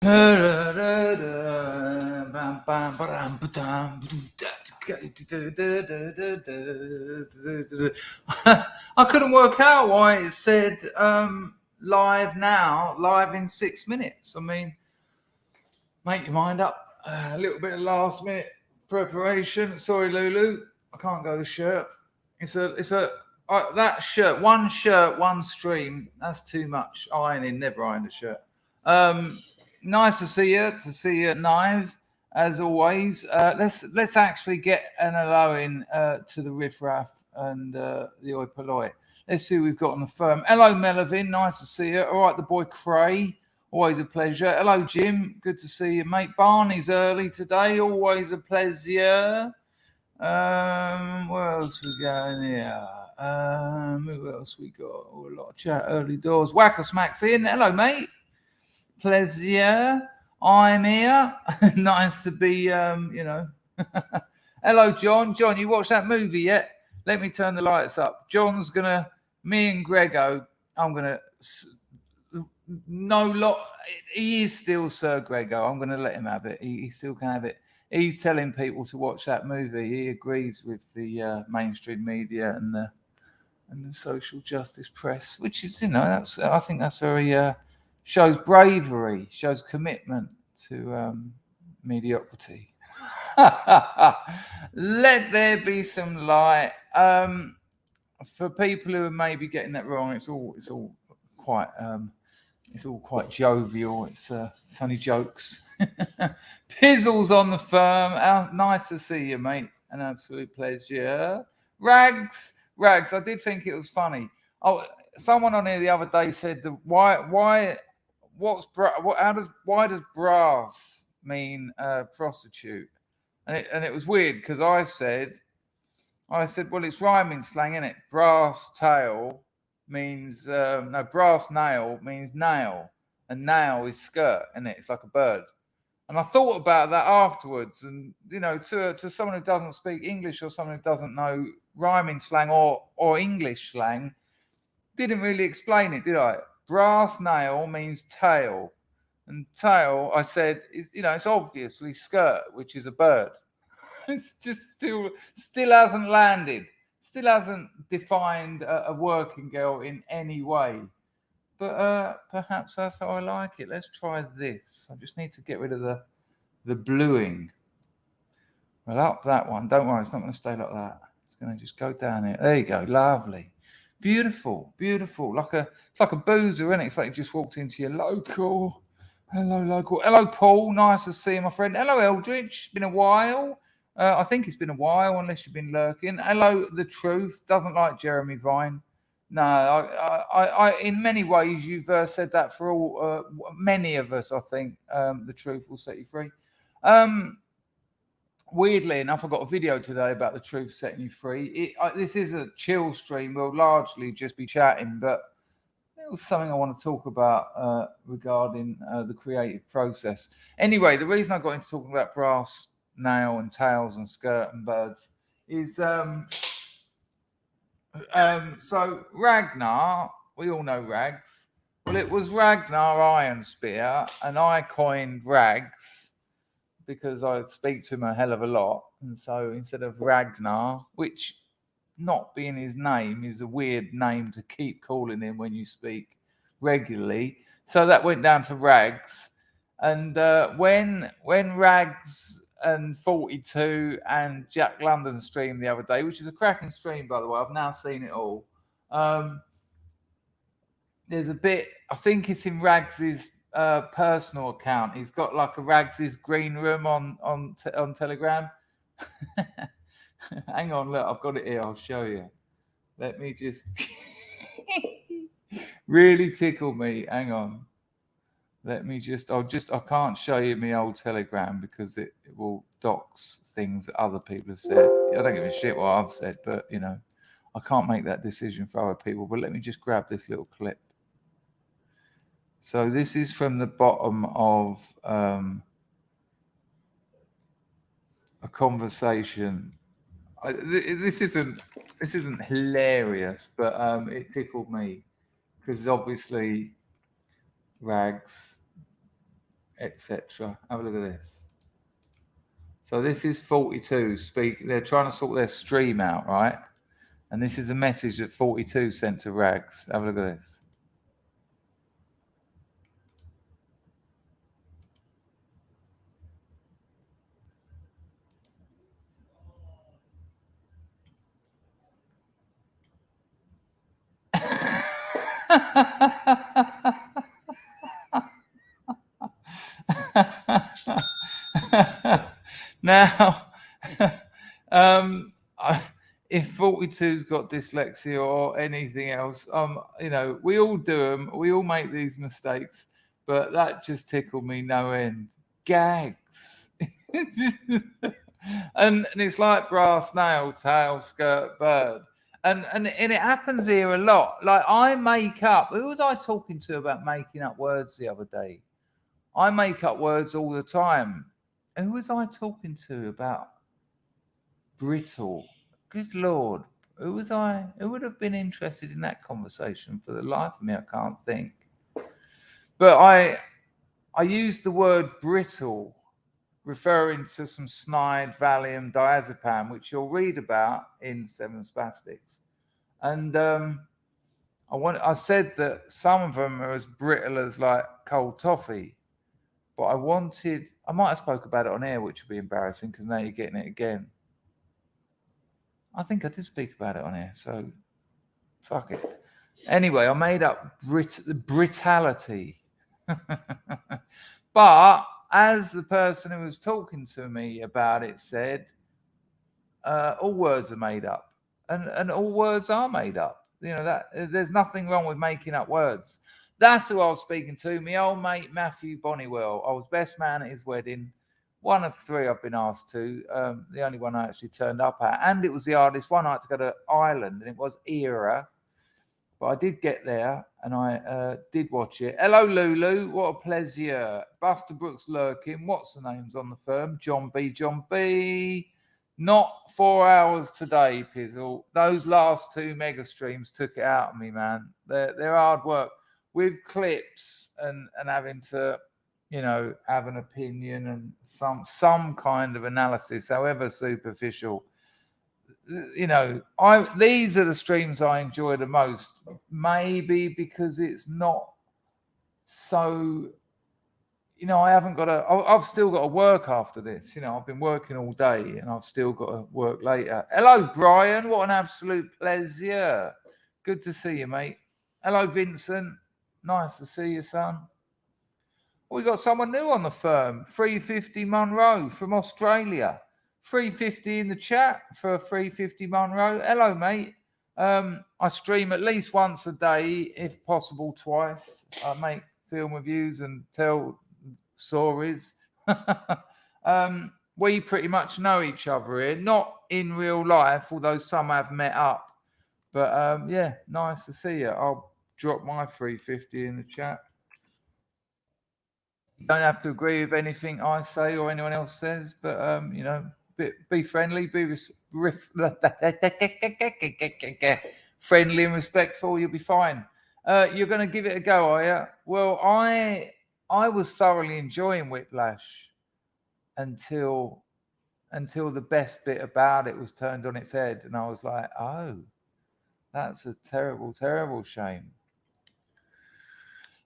I couldn't work out why it said live now, live in 6 minutes. I mean, make your mind up. A little bit of last minute preparation. Sorry, Lulu, I can't go the shirt. It's a that shirt, one stream. That's too much ironing. Never ironed a shirt. Nice to see you, Nive, as always. Let's actually get an hello in to the riffraff and the oi polloi. Let's see who we've got on the firm. Hello, Melvin. Nice to see you. All right, the boy Cray. Always a pleasure. Hello, Jim. Good to see you, mate. Barney's early today. Always a pleasure. Where else we going here? Who else we got? Oh, a lot of chat early doors. Whacker Smack's in. Hello, mate. Pleasure. I'm here. Nice to be, Hello, John. John, you watched that movie yet? Let me turn the lights up. John's gonna, me and Grego, I'm gonna, he is still Sir Grego. I'm gonna let him have it. He still can have it. He's telling people to watch that movie. He agrees with the mainstream media and the social justice press, which is, I think that's very shows bravery, shows commitment to mediocrity. Let there be some light. For people who are maybe getting that wrong, it's all quite jovial. It's only jokes. Pizzle's on the firm. Nice to see you, mate. An absolute pleasure. Rags. I did think it was funny. Oh, someone on here the other day said why does brass mean prostitute? And it was weird because I said, well, it's rhyming slang, isn't it? Brass tail means brass nail means nail, and nail is skirt, isn't it? It's like a bird. And I thought about that afterwards, and to someone who doesn't speak English or someone who doesn't know rhyming slang or English slang, didn't really explain it, did I? Brass nail means tail, and tail, I said, it's obviously skirt, which is a bird. It's just still hasn't landed. Still hasn't defined a working girl in any way. But perhaps that's how I like it. Let's try this. I just need to get rid of the bluing. Well, up that one. Don't worry, it's not going to stay like that. It's going to just go down here. There you go. Lovely. Beautiful. It's like a boozer, isn't it? It's like you just walked into your local. Hello, local. Hello, Paul. Nice to see you, my friend. Hello, Eldridge. Been a while. I think it's been a while, unless you've been lurking. Hello, The Truth. Doesn't like Jeremy Vine. No, I in many ways, you've said that for all, many of us, I think. The truth will set you free. Weirdly enough, I got a video today about the truth setting you free. This is a chill stream. We'll largely just be chatting, but it was something I want to talk about regarding the creative process. Anyway, the reason I got into talking about brass nail and tails and skirt and birds is so Ragnar, we all know Rags. Well, it was Ragnar Iron Spear, and I coined Rags because I speak to him a hell of a lot. And so instead of Ragnar, which not being his name is a weird name to keep calling him when you speak regularly. So that went down to Rags. And when Rags and 42 and Jack London stream the other day, which is a cracking stream, by the way. I've now seen it all. There's a bit, I think it's in Rags's personal account. He's got like a Rags's green room on Telegram. Hang on, look, I've got it here. I'll show you. Let me just really tickle me. Hang on. Let me I can't show you my old Telegram because it will dox things that other people have said. I don't give a shit what I've said, but, I can't make that decision for other people. But let me just grab this little clip. So this is from the bottom of a conversation. This isn't hilarious, but it tickled me because obviously Rags etc. Have a look at this. So this is 42 speak. They're trying to sort their stream out, right? And this is a message that 42 sent to Rags. Have a look at this. Now, if 42's got dyslexia or anything else, we all do them. We all make these mistakes, but that just tickled me no end. Gags. and it's like brass nail, tail, skirt, bird. And it happens here a lot. Like I make up. Who was I talking to about making up words the other day? I make up words all the time. Who was I talking to about brittle? Good Lord. Who was I? Who would have been interested in that conversation? For the life of me, I can't think. But I used the word brittle, referring to some snide, Valium, diazepam, which you'll read about in Seven Spastics. And I said that some of them are as brittle as like cold toffee. But I might have spoke about it on air, which would be embarrassing because now you're getting it again. I think I did speak about it on air, so fuck it. Anyway, I made up brittality. But as the person who was talking to me about it said, all words are made up, and all words are made up. That there's nothing wrong with making up words. That's who I was speaking to. My old mate Matthew Bonnywell. I was best man at his wedding. One of three I've been asked to. The only one I actually turned up at, and it was the hardest one. I had to go to Ireland, and it was Era. But I did get there, and I did watch it. Hello, Lulu. What a pleasure. Buster Brooks lurking. What's the names on the firm? John B. John B. Not 4 hours today, Pizzle. Those last two mega streams took it out of me, man. They're hard work with clips and having to, have an opinion and some kind of analysis, however superficial. These are the streams I enjoy the most. Maybe because it's not so. I haven't got I've still got to work after this. I've been working all day and I've still got to work later. Hello, Brian. What an absolute pleasure. Good to see you, mate. Hello, Vincent. Nice to see you, son. We got someone new on the firm. 350 Monroe from Australia. 350 in the chat for 350 Monroe. Hello, mate. I stream at least once a day, if possible twice. I make film reviews and tell stories. We pretty much know each other here, not in real life, although some have met up. But yeah, nice to see you. I'll drop my 350 in the chat. You don't have to agree with anything I say or anyone else says, but be friendly, be friendly and respectful. You'll be fine. You're going to give it a go, are you? Well, I was thoroughly enjoying Whiplash until the best bit about it was turned on its head, and I was like, oh, that's a terrible, terrible shame.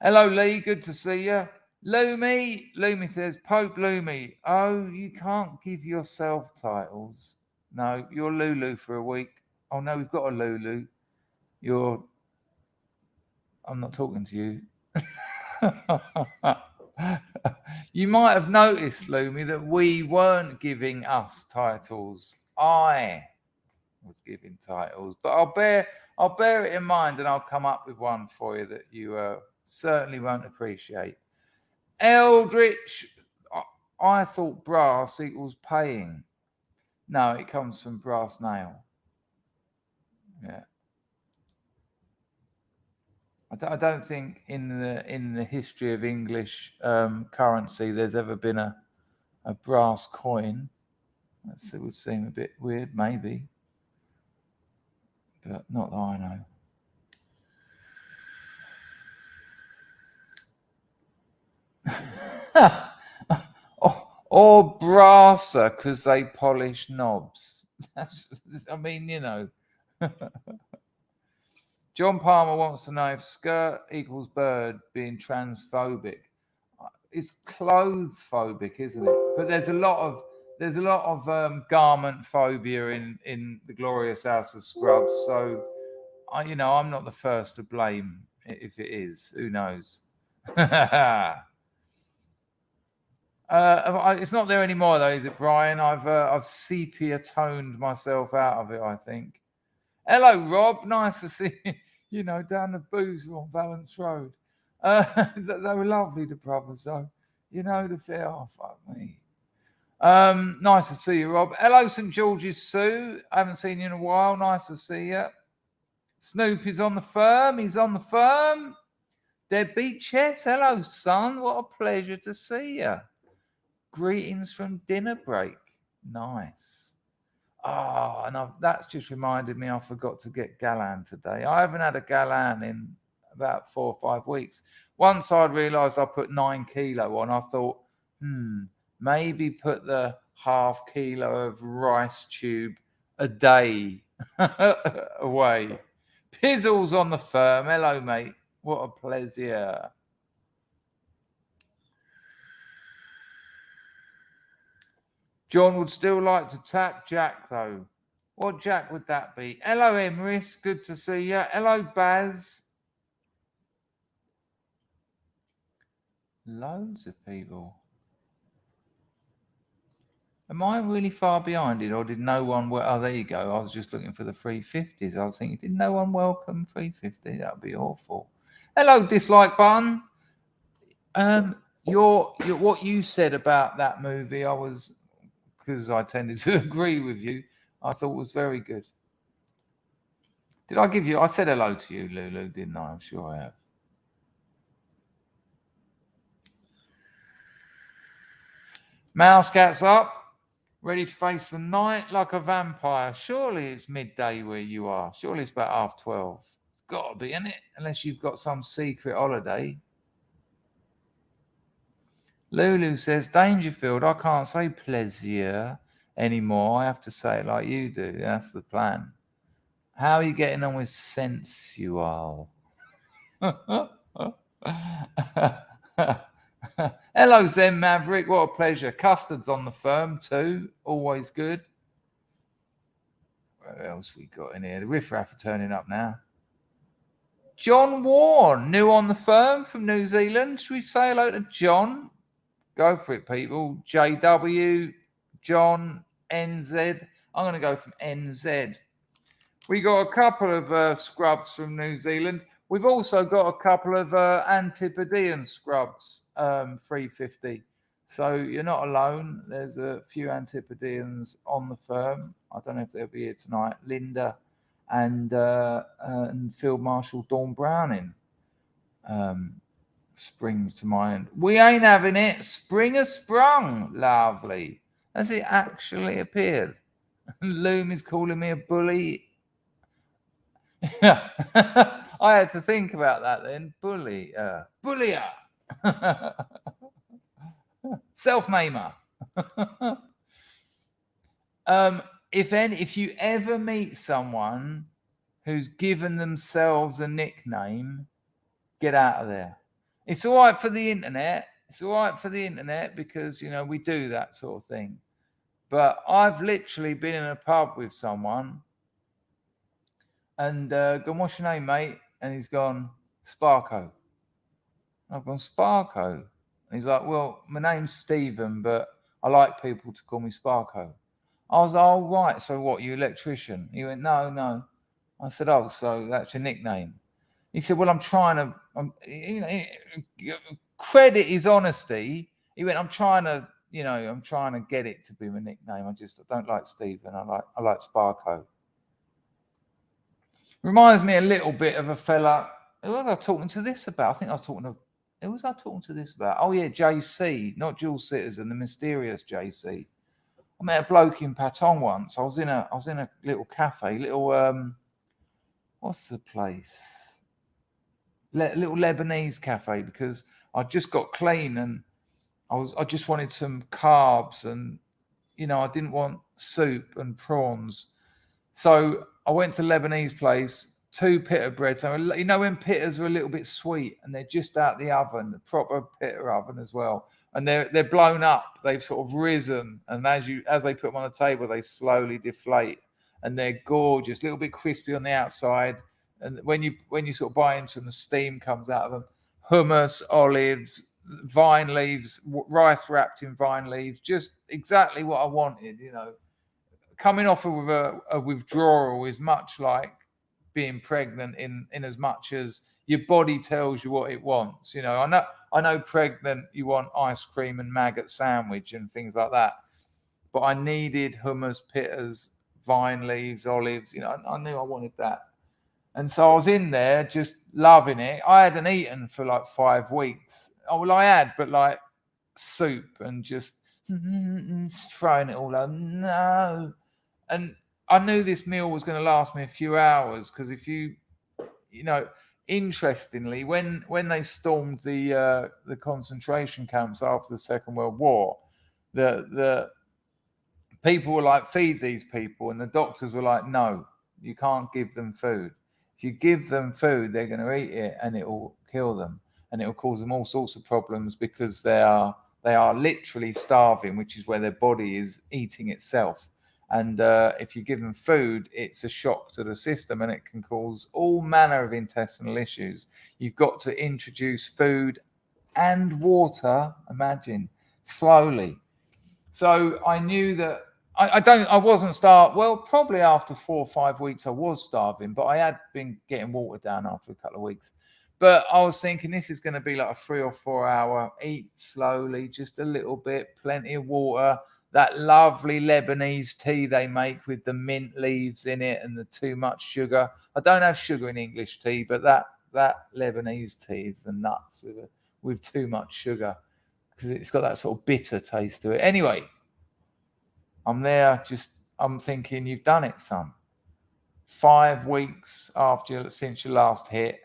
Hello, Lee. Good to see you. Lumi says, Pope Lumi, oh, you can't give yourself titles. No, you're Lulu for a week. Oh, no, we've got a Lulu. I'm not talking to you. You might have noticed, Lumi, that we weren't giving us titles. I was giving titles. But I'll bear it in mind and I'll come up with one for you that you certainly won't appreciate. Eldritch, I thought brass equals paying. No, it comes from brass nail. Yeah. I don't think in the history of English currency there's ever been a brass coin. It would seem a bit weird, maybe, but not that I know. or brasser because they polish knobs. I mean, you know. John Palmer wants to know if skirt equals bird being transphobic. It's clothes phobic, isn't it? But there's a lot of garment phobia in the glorious House of Scrubs. So I'm not the first to blame if it is. Who knows? It's not there anymore, though, is it, Brian? I've sepia toned myself out of it, I think. Hello, Rob. Nice to see you. Down the boozer on Valence Road. They were lovely, the brothers, though. The fair. Oh, fuck me. Nice to see you, Rob. Hello, St George's Sue. I haven't seen you in a while. Nice to see you. Snoop is on the firm. He's on the firm. Deadbeat Chess. Hello, son. What a pleasure to see you. Greetings from dinner break. Nice. And that's just reminded me I forgot to get Galan today. I haven't had a Galan in about 4 or 5 weeks. Once I realised I put 9 kilo on, I thought, maybe put the half kilo of rice tube a day away. Pizzle's on the firm. Hello, mate. What a pleasure. John would still like to tap Jack, though. What Jack would that be? Hello, Emrys. Good to see you. Hello, Baz. Loads of people. Am I really far behind it, or did no one... Oh, there you go. I was just looking for the 350s. I was thinking, did no one welcome 350? That would be awful. Hello, dislike button. What you said about that movie, because I tended to agree with you, I thought was very good. Did I give you... I said hello to you, Lulu, didn't I? I'm sure I have. Mouse Cat's up, ready to face the night like a vampire. Surely it's midday where you are. Surely it's about 12:30. It's got to be, isn't it? Unless you've got some secret holiday. Lulu says, Dangerfield, I can't say pleasure anymore. I have to say it like you do. That's the plan. How are you getting on with sensual? Hello, Zen Maverick. What a pleasure. Custard's on the firm too. Always good. What else we got in here? The riffraff are turning up now. John Warren, new on the firm from New Zealand. Should we say hello to John? Go for it, people. JW, John, NZ. I'm going to go from NZ. We got a couple of scrubs from New Zealand. We've also got a couple of Antipodean scrubs, 350. So you're not alone. There's a few Antipodeans on the firm. I don't know if they'll be here tonight. Linda and Field Marshal Dawn Browning springs to mind. We ain't having it. Spring has sprung. Lovely. Has it actually appeared? Loom is calling me a bully. I had to think about that then. Bully. Bullier. Self-maimer. If you ever meet someone who's given themselves a nickname, get out of there. It's all right for the internet. It's all right for the internet because, we do that sort of thing. But I've literally been in a pub with someone and gone, what's your name, mate? And he's gone, Sparko. I've gone, Sparko. And he's like, well, my name's Stephen, but I like people to call me Sparko. I was like, oh, right. So what, you electrician? He went, no. I said, oh, so that's your nickname. He said, well, I'm trying to, credit his honesty. He went, I'm trying to get it to be my nickname. I don't like Stephen. I like Sparko. Reminds me a little bit of a fella. Who was I talking to this about? I think I was talking to. Who was I talking to this about? Oh yeah, JC, not dual citizen, the mysterious JC. I met a bloke in Patong once. I was in a little cafe, what's the place? Little Lebanese cafe, because I just got clean and I just wanted some carbs, and I didn't want soup and prawns. So I went to Lebanese place, 2 pita breads. So when pitas are a little bit sweet and they're just out the oven, the proper pita oven as well, and they're blown up. They've sort of risen, and as they put them on the table, they slowly deflate, and they're gorgeous, a little bit crispy on the outside. And when you sort of bite into them, the steam comes out of them. Hummus, olives, vine leaves, rice wrapped in vine leaves, just exactly what I wanted. Coming off of a withdrawal is much like being pregnant in as much as your body tells you what it wants. I know pregnant you want ice cream and maggot sandwich and things like that, but I needed hummus, pitas, vine leaves, olives. I knew I wanted that. And so I was in there just loving it. I hadn't eaten for like 5 weeks. Oh, well, I had, but like soup and just throwing it all out. No. And I knew this meal was going to last me a few hours, because interestingly, when they stormed the concentration camps after the Second World War, the people were like, feed these people, and the doctors were like, no, you can't give them food. If you give them food, they're going to eat it, and it will kill them, and it will cause them all sorts of problems, because they are literally starving, which is where their body is eating itself. And if you give them food, it's a shock to the system, and it can cause all manner of intestinal issues. You've got to introduce food and water, imagine, slowly. So I knew that I wasn't starved. Well, probably after 4 or 5 weeks, I was starving, but I had been getting water down after a couple of weeks. But I was thinking, this is going to be like a 3 or 4 hour, eat slowly, just a little bit, plenty of water, that lovely Lebanese tea they make with the mint leaves in it and the too much sugar. I don't have sugar in English tea, but that Lebanese tea is the nuts with too much sugar, because it's got that sort of bitter taste to it. Anyway, I'm there, I'm thinking, you've done it, son. 5 weeks since your last hit,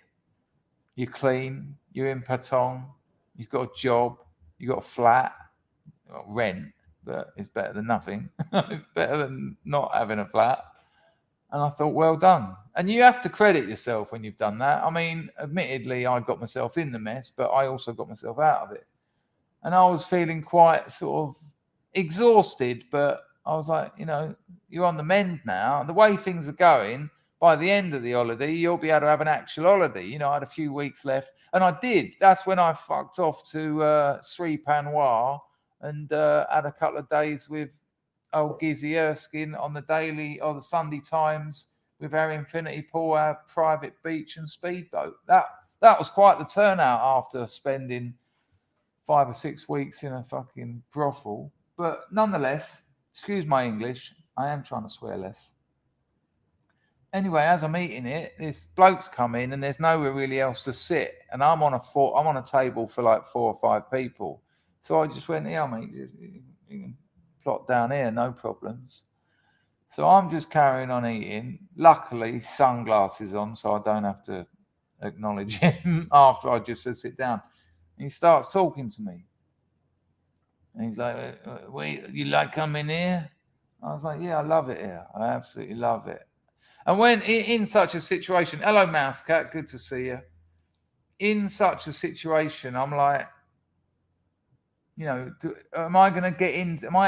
you're clean, you're in Patong, you've got a job, you've got a flat, rent, but it's better than nothing. It's better than not having a flat. And I thought, well done. And you have to credit yourself when you've done that. I mean, admittedly, I got myself in the mess, but I also got myself out of it. And I was feeling quite sort of exhausted, but I was like, you're on the mend now. The way things are going, by the end of the holiday, you'll be able to have an actual holiday. I had a few weeks left, and I did. That's when I fucked off to Sri Panwar and had a couple of days with old Gizzy Erskine on the daily or the Sunday Times with our infinity pool, our private beach and speedboat. That was quite the turnout after spending 5 or 6 weeks in a fucking brothel. But nonetheless, excuse my English, I am trying to swear less. Anyway, as I'm eating it, this bloke's come in and there's nowhere really else to sit. And I'm on a table for like 4 or 5 people. So I just went, yeah, mate, you can plot down here, no problems. So I'm just carrying on eating. Luckily, sunglasses on, so I don't have to acknowledge him after I just said sit down. And he starts talking to me. And he's like, wait, you like coming here? I was like, yeah, I love it here. I absolutely love it. And when in such a situation, hello, Mouse Cat, good to see you. In such a situation, I'm like, am I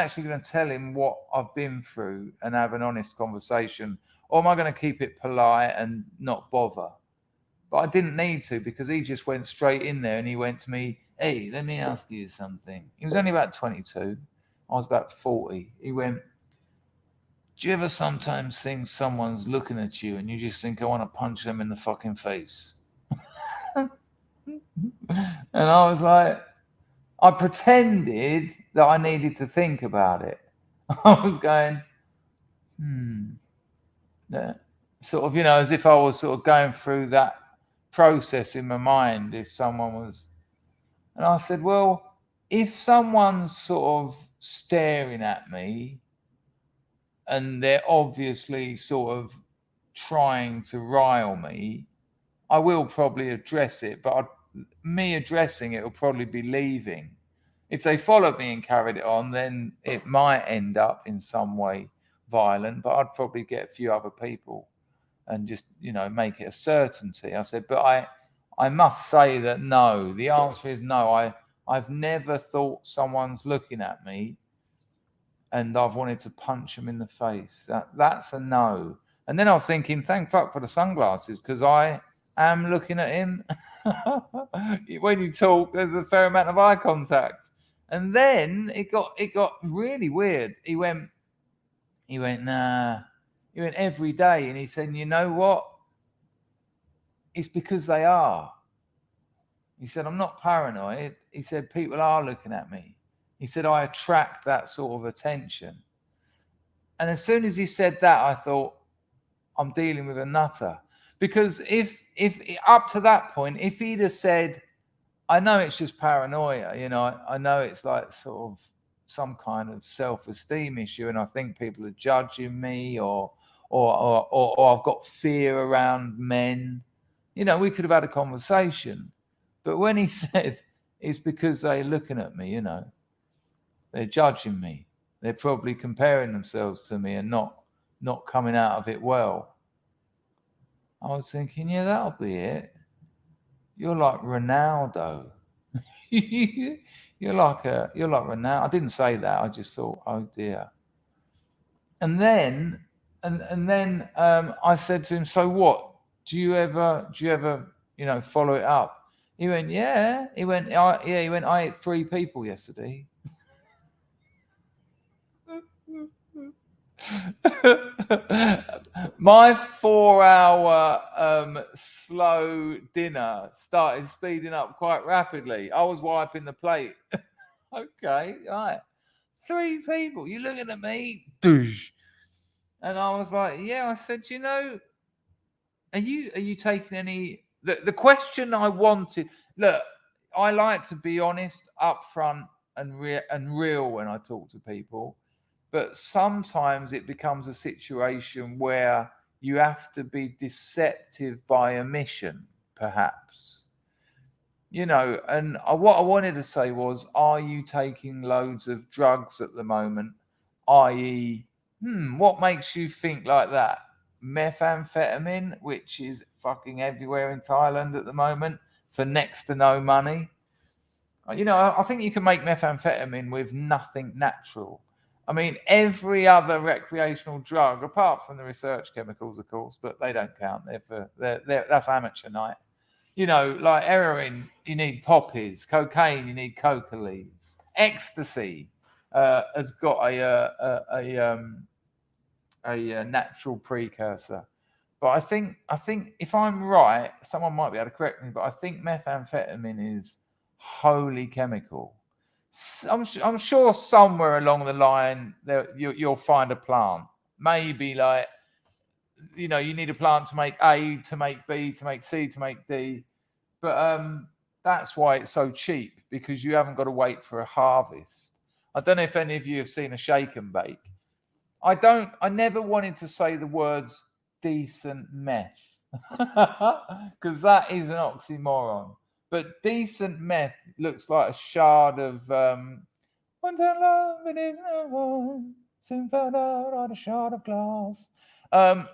actually going to tell him what I've been through and have an honest conversation? Or am I going to keep it polite and not bother? But I didn't need to, because he just went straight in there and he went to me, hey, let me ask you something. He was only about 22. I was about 40. He went, do you ever sometimes think someone's looking at you and you just think, I want to punch them in the fucking face? And I was like, I pretended that I needed to think about it. I was going, yeah. Sort of, as if I was sort of going through that process in my mind if someone was. And I said, well, if someone's sort of staring at me and they're obviously sort of trying to rile me, I will probably address it, but me addressing it will probably be leaving. If they followed me and carried it on, then it might end up in some way violent, but I'd probably get a few other people and just, make it a certainty. I said, but I must say that no, the answer is no. I've never thought someone's looking at me and I've wanted to punch them in the face. That's a no. And then I was thinking, thank fuck for the sunglasses, because I am looking at him. When you talk, there's a fair amount of eye contact. And then it got really weird. He went, nah. He went every day, and he said, you know what? It's because they are. He said, I'm not paranoid. He said, people are looking at me. He said, I attract that sort of attention. And as soon as he said that, I thought, I'm dealing with a nutter. Because if up to that point, if he'd have said, I know it's just paranoia, I know it's like sort of some kind of self-esteem issue, and I think people are judging me, or I've got fear around men, we could have had a conversation. But when he said, it's because they're looking at me, they're judging me, they're probably comparing themselves to me and not coming out of it well, I was thinking, yeah, that'll be it. You're like Ronaldo. You're like Ronaldo. I didn't say that. I just thought, oh dear. And then I said to him, so what? Do you ever follow it up? He went, yeah. He went, I ate 3 people yesterday. My 4-hour slow dinner started speeding up quite rapidly. I was wiping the plate. Okay, right. 3 people. You looking at me? Doosh. And I was like, yeah. I said, are you taking any? The question I wanted. Look, I like to be honest, upfront, and real when I talk to people. But sometimes it becomes a situation where you have to be deceptive by omission, perhaps. And what I wanted to say was, are you taking loads of drugs at the moment? I.e., what makes you think like that? Methamphetamine, which is fucking everywhere in Thailand at the moment for next to no money. I think you can make methamphetamine with nothing natural. I mean, every other recreational drug, apart from the research chemicals, of course, but they don't count. That's amateur night. Like heroin, you need poppies. Cocaine, you need coca leaves. Ecstasy has got a natural precursor. But I think if I'm right, someone might be able to correct me, but I think methamphetamine is wholly chemical. I'm sure somewhere along the line you'll find a plant. Maybe like, you need a plant to make A, to make B, to make C, to make D. But that's why it's so cheap, because you haven't got to wait for a harvest. I don't know if any of you have seen a shake and bake. I never wanted to say the words decent meth, because that is an oxymoron. But decent meth looks like a shard of one time love, it is no one. Soon found out on a shard of glass. A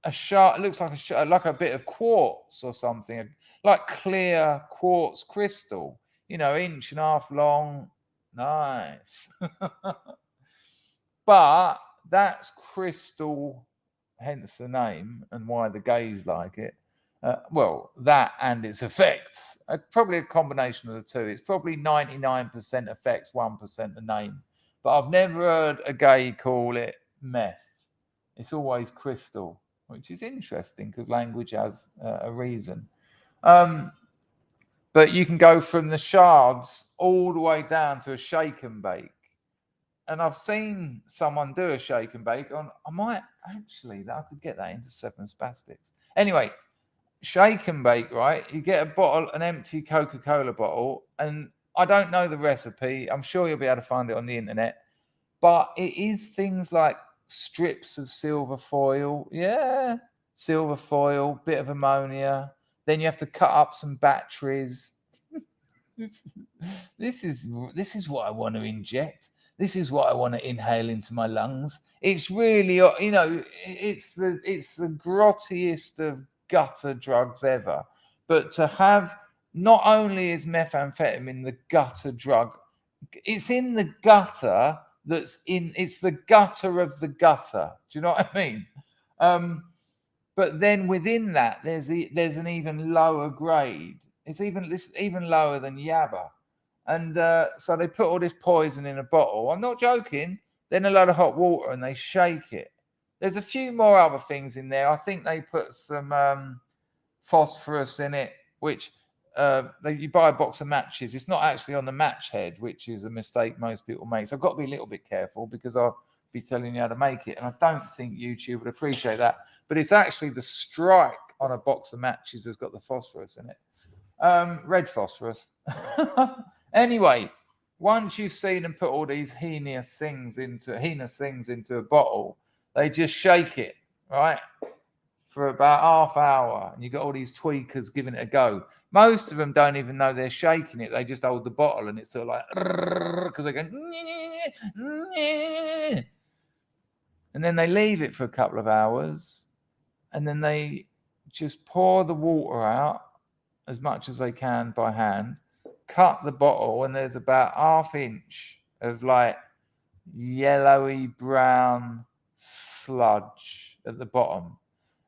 shard, it looks like a bit of quartz or something, like clear quartz crystal. 1.5 inch long. Nice. But that's crystal, hence the name and why the gays like it. Well, that and its effects. Probably a combination of the two. It's probably 99% effects, 1% the name. But I've never heard a gay call it meth. It's always crystal, which is interesting because language has a reason. But you can go from the shards all the way down to a shake and bake. And I've seen someone do a shake and bake on. I could get that into 7 SUBSTACKs. Anyway, shake and bake, right? You get an empty Coca-Cola bottle, and I don't know the recipe. I'm sure you'll be able to find it on the internet. But it is things like strips of silver foil. Yeah, silver foil, bit of ammonia. Then you have to cut up some batteries. this is what I want to inject. This is what I want to inhale into my lungs. It's really, it's the grottiest of gutter drugs ever. But to have, not only is methamphetamine the gutter drug, it's in the gutter it's the gutter of the gutter. Do you know what I mean? But then within that, there's an even lower grade. It's even lower than yabba, and so they put all this poison in a bottle. I'm not joking. Then a load of hot water, and they shake it. There's a few more other things in there. I think they put some phosphorus in it, which you buy a box of matches. It's not actually on the match head, which is a mistake most people make. So I've got to be a little bit careful because I'll be telling you how to make it. And I don't think YouTube would appreciate that. But it's actually the strike on a box of matches that's got the phosphorus in it. Red phosphorus. Anyway, once you've seen them put all these heinous things into a bottle, they just shake it, right? For about half hour, and you got all these tweakers giving it a go. Most of them don't even know they're shaking it. They just hold the bottle, and it's sort of like, because they go, and then they leave it for a couple of hours, and then they just pour the water out as much as they can by hand, cut the bottle, and there's about ½ inch of like yellowy brown sludge at the bottom.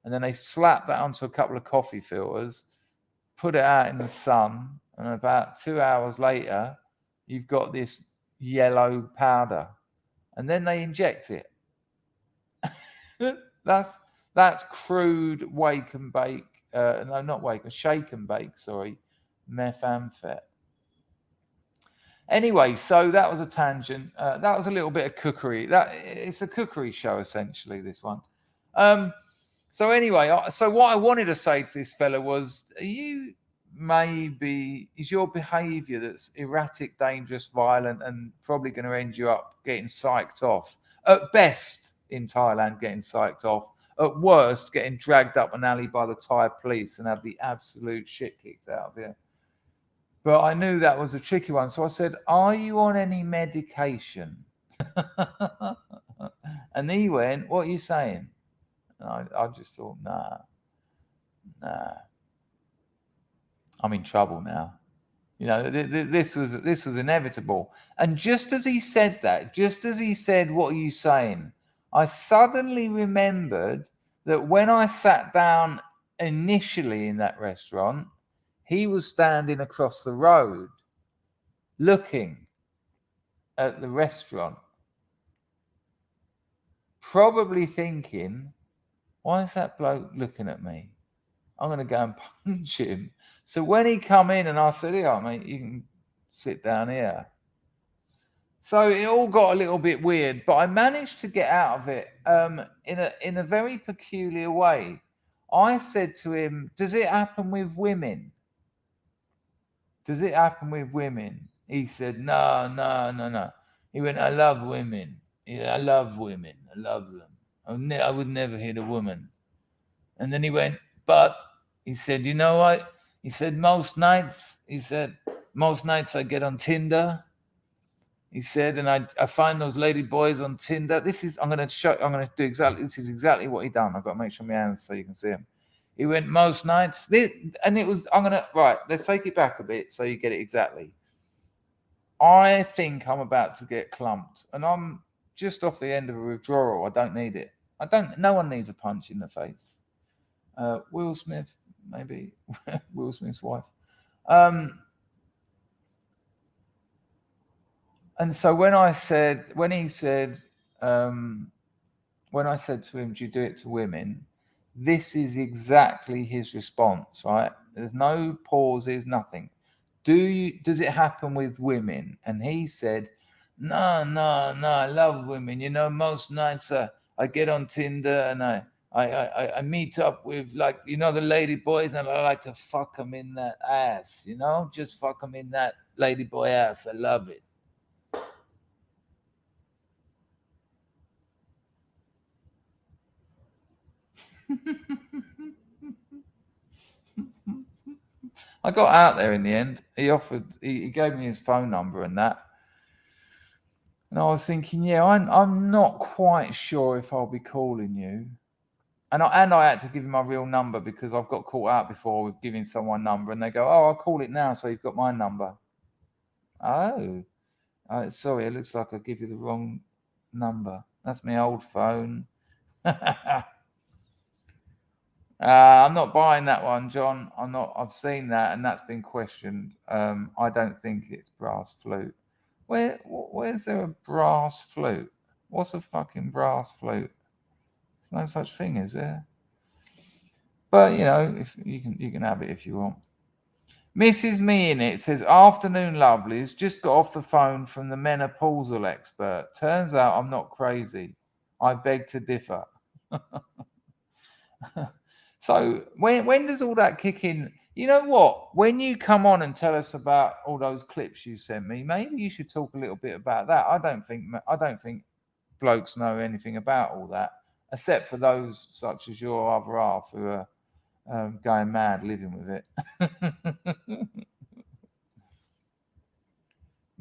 And then they slap that onto a couple of coffee filters, put it out in the sun, and about 2 hours later, you've got this yellow powder. And then they inject it. That's crude wake and bake. No, not wake, shake and bake. Sorry, methamphet. Anyway, so that was a tangent. That was a little bit of cookery. It's a cookery show essentially. This one. So anyway, so what I wanted to say to this fella was, is your behaviour that's erratic, dangerous, violent, and probably going to end you up getting psyched off. At best, in Thailand, getting psyched off. At worst, getting dragged up an alley by the Thai police and have the absolute shit kicked out of you. But I knew that was a tricky one. So I said, are you on any medication? And he went, what are you saying? And I just thought, nah. I'm in trouble now. This was inevitable. And just as he said that, what are you saying? I suddenly remembered that when I sat down initially in that restaurant, he was standing across the road looking at the restaurant, probably thinking, why is that bloke looking at me? I'm going to go and punch him. So when he come in and I said, yeah, mate, you can sit down here. So it all got a little bit weird, but I managed to get out of it in a very peculiar way. I said to him, does it happen with women? Does it happen with women? He said, no. He went, I love women. Yeah, I love women. I love them. I would never hit a woman. And then he went, but he said, you know what? He said, most nights I get on Tinder. He said, and I find those lady boys on Tinder. This is exactly what he done. I've got to make sure my hands so you can see him. He went most nights. Let's take it back a bit so you get it exactly. I think I'm about to get clumped and I'm just off the end of a withdrawal. I don't need it. No one needs a punch in the face. Will Smith, maybe. Will Smith's wife. And so when I said to him, do you do it to women? This is exactly his response, right? There's no pauses, nothing. Does it happen with women? And he said, no, I love women. Most nights I get on Tinder and I meet up with the lady boys and I like to fuck them in that ass, just fuck them in that lady boy ass. I love it. I got out there in the end. He gave me his phone number and that. And I was thinking, yeah, I'm not quite sure if I'll be calling you. And I had to give him my real number because I've got caught out before with giving someone number, and they go, "Oh, I'll call it now, so you've got my number." Oh, sorry, it looks like I give you the wrong number. That's my old phone. I'm not buying that one, John. I'm not. I've seen that, and that's been questioned. I don't think it's brass flute. Where's there a brass flute? What's a fucking brass flute? There's no such thing, is there? But if you can have it if you want. Mrs. Me in it says, "Afternoon, lovelies. Just got off the phone from the menopausal expert. Turns out I'm not crazy. I beg to differ." So when does all that kick in? You know what? When you come on and tell us about all those clips you sent me, maybe you should talk a little bit about that. I don't think blokes know anything about all that, except for those such as your other half who are going mad living with it.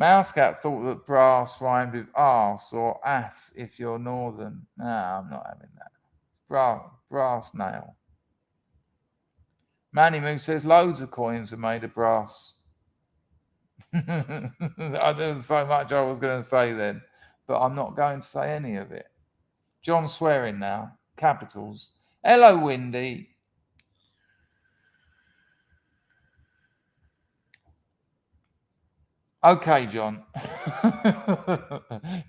Mousecat thought that brass rhymed with arse or ass if you're northern. No, I'm not having that. Brass nail. Manny Moo says loads of coins are made of brass. There was so much I was going to say then, but I'm not going to say any of it. John swearing now. Capitals. Hello, Windy. Okay, John.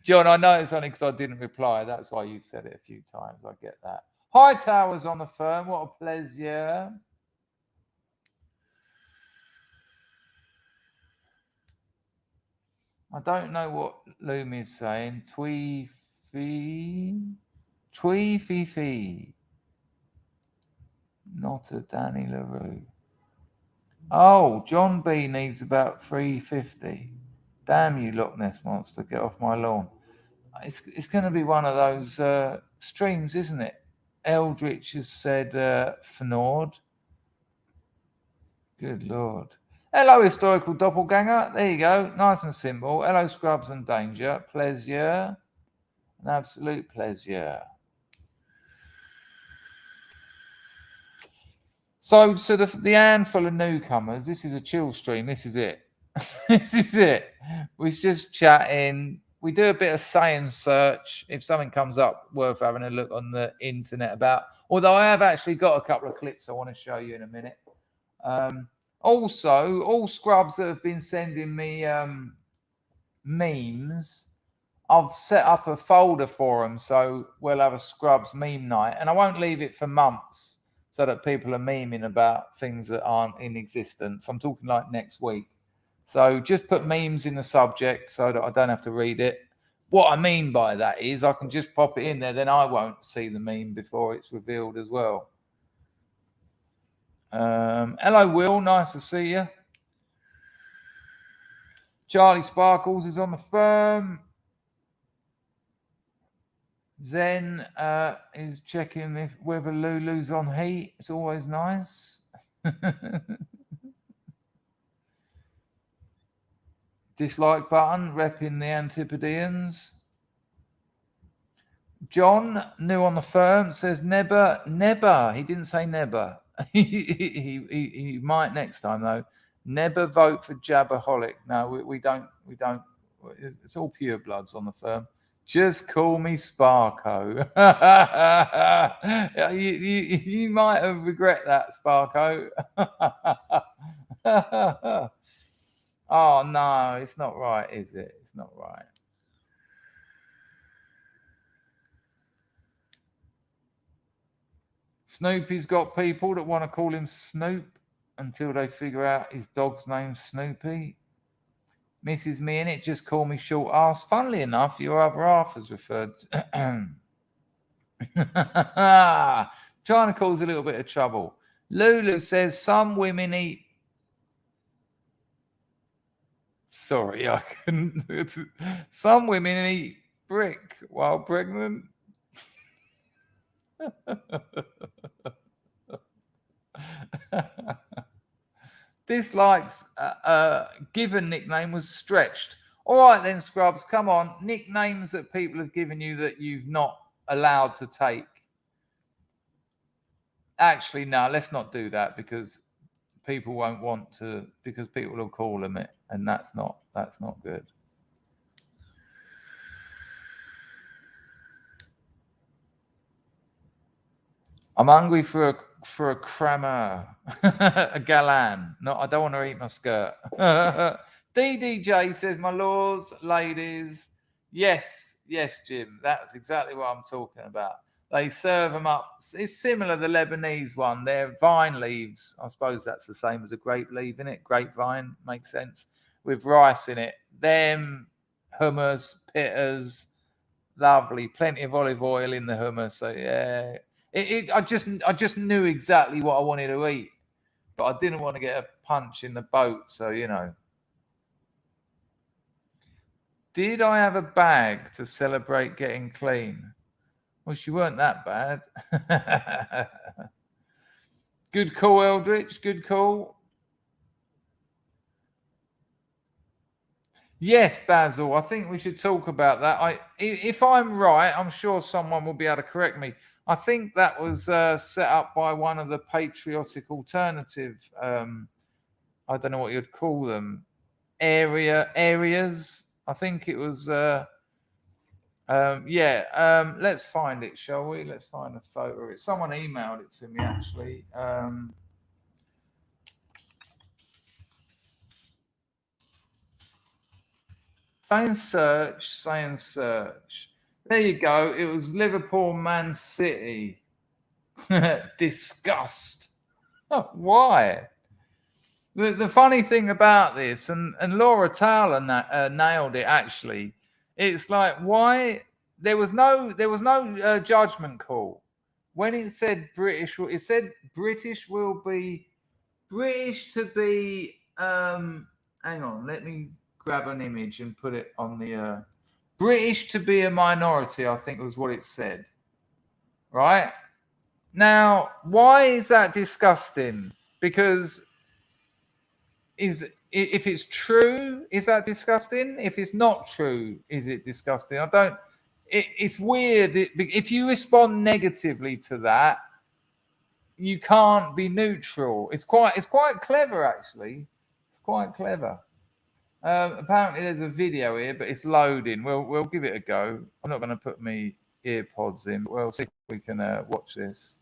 John, I know it's only because I didn't reply. That's why you've said it a few times. I get that. Hi, Towers on the firm. What a pleasure. I don't know what Loom is saying. Twee fee. Not a Danny LaRue. Oh, John B needs about 350. Damn you, Loch Ness Monster. Get off my lawn. It's going to be one of those streams, isn't it? Eldritch has said Fnord. Good Lord. Hello, historical doppelganger. There you go. Nice and simple. Hello, Scrubs and Danger. Pleasure. An absolute pleasure. So the handful of newcomers, this is a chill stream. This is it. This is it. We're just chatting. We do a bit of saying search. If something comes up worth having a look on the internet about, although I have actually got a couple of clips I want to show you in a minute. Also, all scrubs that have been sending me memes, I've set up a folder for them, so we'll have a scrubs meme night, and I won't leave it for months so that people are memeing about things that aren't in existence. I'm talking like next week. So just put memes in the subject so that I don't have to read it. What I mean by that is I can just pop it in there, then I won't see the meme before it's revealed as well. Hello, Will. Nice to see you. Charlie Sparkles is on the firm. Zen is checking whether Lulu's on heat. It's always nice. Dislike button, repping the Antipodeans. John, new on the firm, says never. He didn't say never. he might next time though. Never vote for Jabberholic. No, we don't. It's all pure bloods on the firm. Just call me Sparko. You might have regret that, Sparko. Oh no, it's not right, is it? It's not right. Snoopy's got people that want to call him Snoop until they figure out his dog's name's Snoopy. Mrs. Me in it, just call me short ass. Funnily enough, your other half has referred. Trying to cause a little bit of trouble. Lulu says some women eat. Sorry, I couldn't. Some women eat brick while pregnant. Dislikes given nickname was stretched. All right then, Scrubs, come on. Nicknames that people have given you that you've not allowed to take. Actually, no, let's not do that because people won't want to, because people will call them it, and that's not good. I'm hungry for a crammer, a galan. No, I don't want to eat my skirt. DDJ says, my lords, ladies, yes, Jim, that's exactly what I'm talking about. They serve them up. It's similar to the Lebanese one. They're vine leaves. I suppose that's the same as a grape leaf, isn't it? Grapevine makes sense. With rice in it. Them hummus, pittas, lovely. Plenty of olive oil in the hummus. So yeah, I just knew exactly what I wanted to eat, but I didn't want to get a punch in the boat. So you know. Did I have a bag to celebrate getting clean? Well, she weren't that bad. Good call, Eldritch. Good call. Yes, Basil. I think we should talk about that. If I'm right, I'm sure someone will be able to correct me. I think that was set up by one of the patriotic alternative. I don't know what you'd call them. Areas. I think it was. Let's find it, shall we? Let's find a photo of it. Someone emailed it to me, actually. Saying search. There you go. It was Liverpool, Man City. Disgust. Why? The funny thing about this, and Laura Taylor nailed it, actually. It's like, why there was no judgment call when it said British. It said British will be British to be. Hang on, let me grab an image and put it on the British to be a minority. I think was what it said. Right now, why is that disgusting? Because if it's true, is that disgusting? If it's not true, is it disgusting? I don't. It's weird. If you respond negatively to that, you can't be neutral. It's quite clever, actually. It's quite clever. Apparently, there's a video here, but it's loading. We'll give it a go. I'm not going to put my earpods in, but we'll see if we can watch this.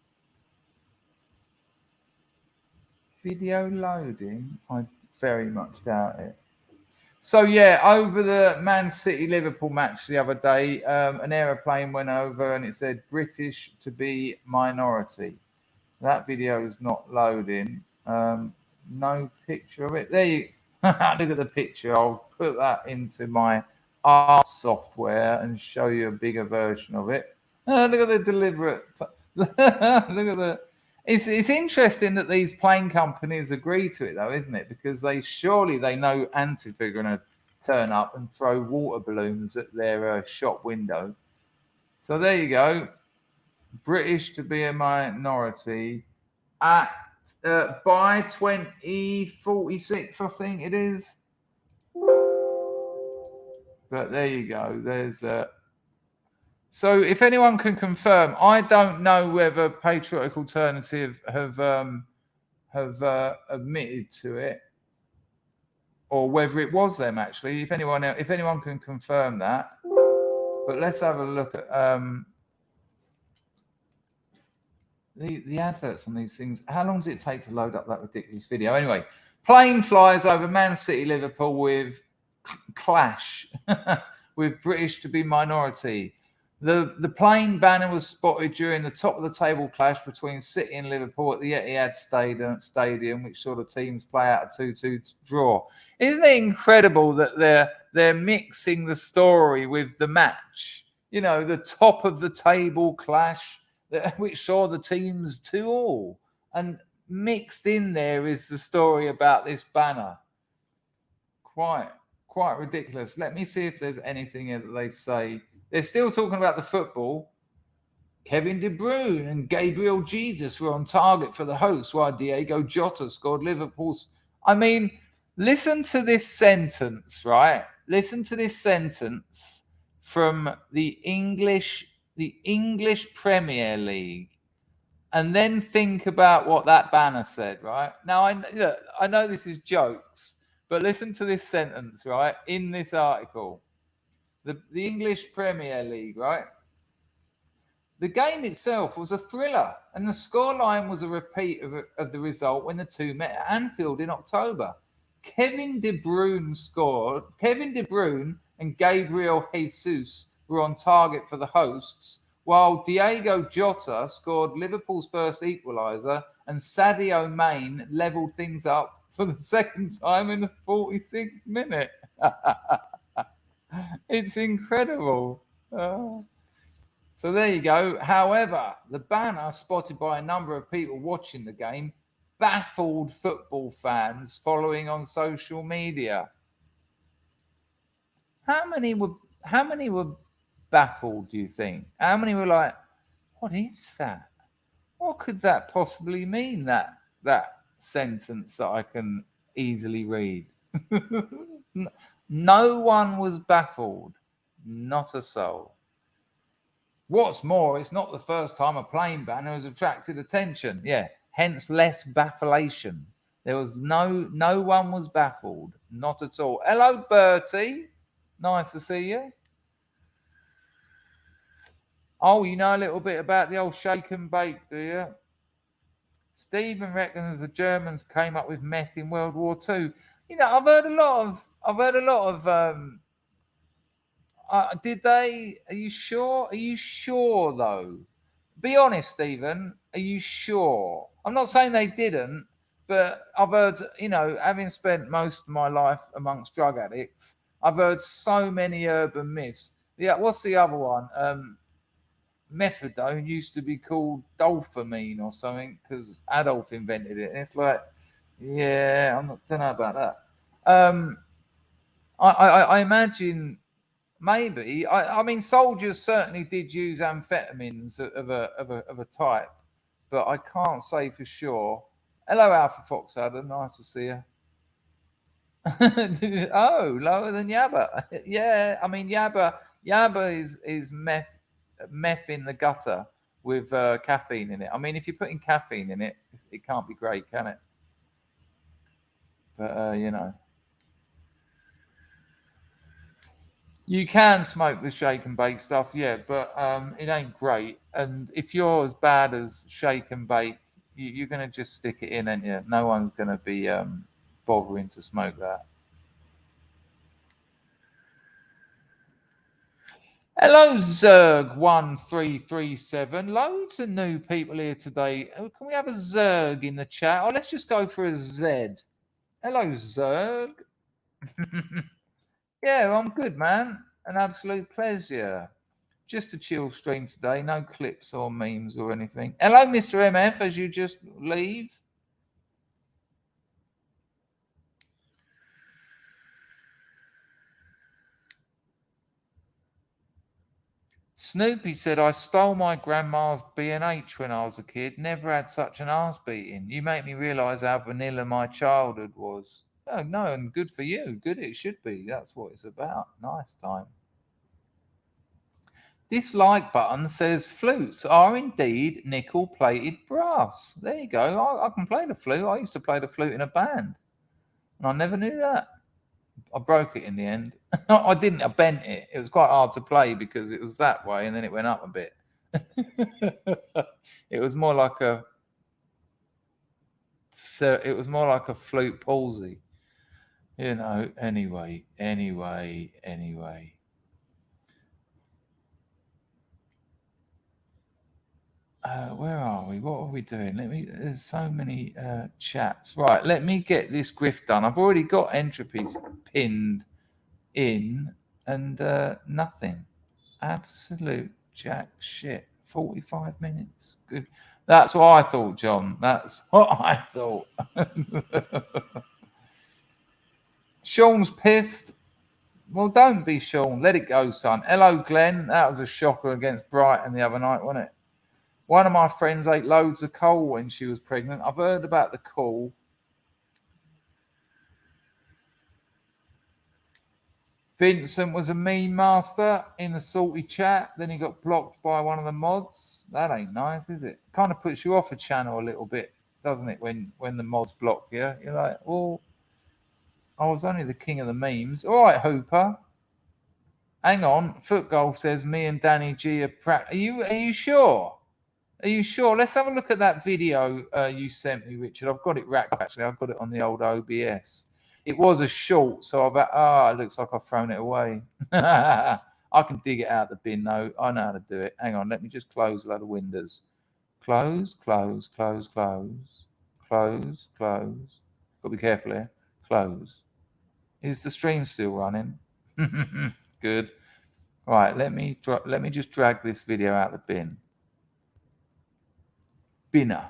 Video loading? I very much doubt it. So yeah, over the Man City Liverpool match the other day, an aeroplane went over and it said British to be minority. That video is not loading. No picture of it. There you look at the picture. I'll put that into my art software and show you a bigger version of it. Look at the deliberate. Look at the. It's interesting that these plane companies agree to it, though, isn't it? Because they know Antifa are going to turn up and throw water balloons at their shop window. So there you go. British to be a minority at by 2046, I think it is. But there you go. There's So if anyone can confirm, I don't know whether Patriotic Alternative have admitted to it, or whether it was them actually. If anyone can confirm that, but let's have a look at the adverts on these things. How long does it take to load up that ridiculous video? Anyway, plane flies over Man City, Liverpool with clash with British to be minority. The plane banner was spotted during the top of the table clash between City and Liverpool at the Etihad Stadium, which sort of teams play out a 2-2 draw. Isn't it incredible that they're mixing the story with the match? You know, the top of the table clash, which saw the teams 2-2, and mixed in there is the story about this banner. Quite ridiculous. Let me see if there's anything here that they say. They're still talking about the football. Kevin De Bruyne and Gabriel Jesus were on target for the host, while Diego Jota scored Liverpool's I mean, listen to this sentence, right? Listen to this sentence from the English Premier League, and then think about what that banner said, right? Now, I know this is jokes, but listen to this sentence, right? In this article, the English Premier League, right? The game itself was a thriller, and the scoreline was a repeat of the result when the two met at Anfield in October. Kevin De Bruyne scored. Kevin De Bruyne and Gabriel Jesus were on target for the hosts, while Diego Jota scored Liverpool's first equaliser, and Sadio Mane levelled things up for the second time in the 46th minute. It's incredible. So there you go. However, the banner spotted by a number of people watching the game baffled football fans following on social media. How many were baffled, do you think? How many were like, what is that? What could that possibly mean, that sentence that I can easily read? No one was baffled. Not a soul. What's more, it's not the first time a plain banner has attracted attention. Yeah, hence less bafflation. There was no one was baffled. Not at all. Hello, Bertie. Nice to see you. Oh, you know a little bit about the old shake and bake, do you? Stephen reckons the Germans came up with meth in World War II. You know, I've heard a lot of did they? Are you sure? Are you sure though? Be honest, Stephen. Are you sure? I'm not saying they didn't, but I've heard, you know, having spent most of my life amongst drug addicts, I've heard so many urban myths. Yeah, what's the other one? Methadone used to be called dopamine or something because Adolf invented it. And it's like, yeah, don't know about that. I imagine. Maybe. I mean, soldiers certainly did use amphetamines of a type, but I can't say for sure. Hello, Alpha Fox Adam. Nice to see you. Oh, lower than Yabba. Yeah, I mean Yabba is meth in the gutter with caffeine in it. I mean, if you're putting caffeine in it, it can't be great, can it? But you know. You can smoke the shake and bake stuff, yeah, but it ain't great. And if you're as bad as shake and bake, you're going to just stick it in, ain't you? No one's going to be bothering to smoke that. Hello, Zerg1337. Loads of new people here today. Can we have a Zerg in the chat? Oh, let's just go for a Z. Hello, Zerg. Yeah, I'm good, man. An absolute pleasure. Just a chill stream today. No clips or memes or anything. Hello, Mr. MF, as you just leave. Snoopy said, I stole my grandma's B&H when I was a kid. Never had such an arse beating. You make me realise how vanilla my childhood was. Oh, no, and good for you. Good it should be. That's what it's about. Nice time. This like button says flutes are indeed nickel-plated brass. There you go. I can play the flute. I used to play the flute in a band. And I never knew that. I broke it in the end. I didn't. I bent it. It was quite hard to play because it was that way, and then it went up a bit. It was more like a. It was more like a flute palsy, you know. Anyway. Where are we? What are we doing? There's so many chats. Right, let me get this grift done. I've already got entropies pinned in and nothing. Absolute jack shit. 45 minutes. Good. That's what I thought, John. That's what I thought. Sean's pissed. Well, don't be, Sean. Let it go, son. Hello, Glenn. That was a shocker against Brighton the other night, wasn't it? One of my friends ate loads of coal when she was pregnant. I've heard about the coal. Vincent was a meme master in the salty chat. Then he got blocked by one of the mods. That ain't nice, is it? Kind of puts you off a channel a little bit, doesn't it? When the mods block you, you're like, oh, I was only the king of the memes. All right, Hooper. Hang on. Foot Golf says me and Danny G are Are you sure? Are you sure? Let's have a look at that video you sent me, Richard. I've got it racked up, actually. I've got it on the old OBS. It was a short, so it looks like I've thrown it away. I can dig it out the bin, though. I know how to do it. Hang on, let me just close a load of windows. Close, close, close, close, close, close. Got to be careful here. Close. Is the stream still running? Good. Right, let me just drag this video out the bin. Binner.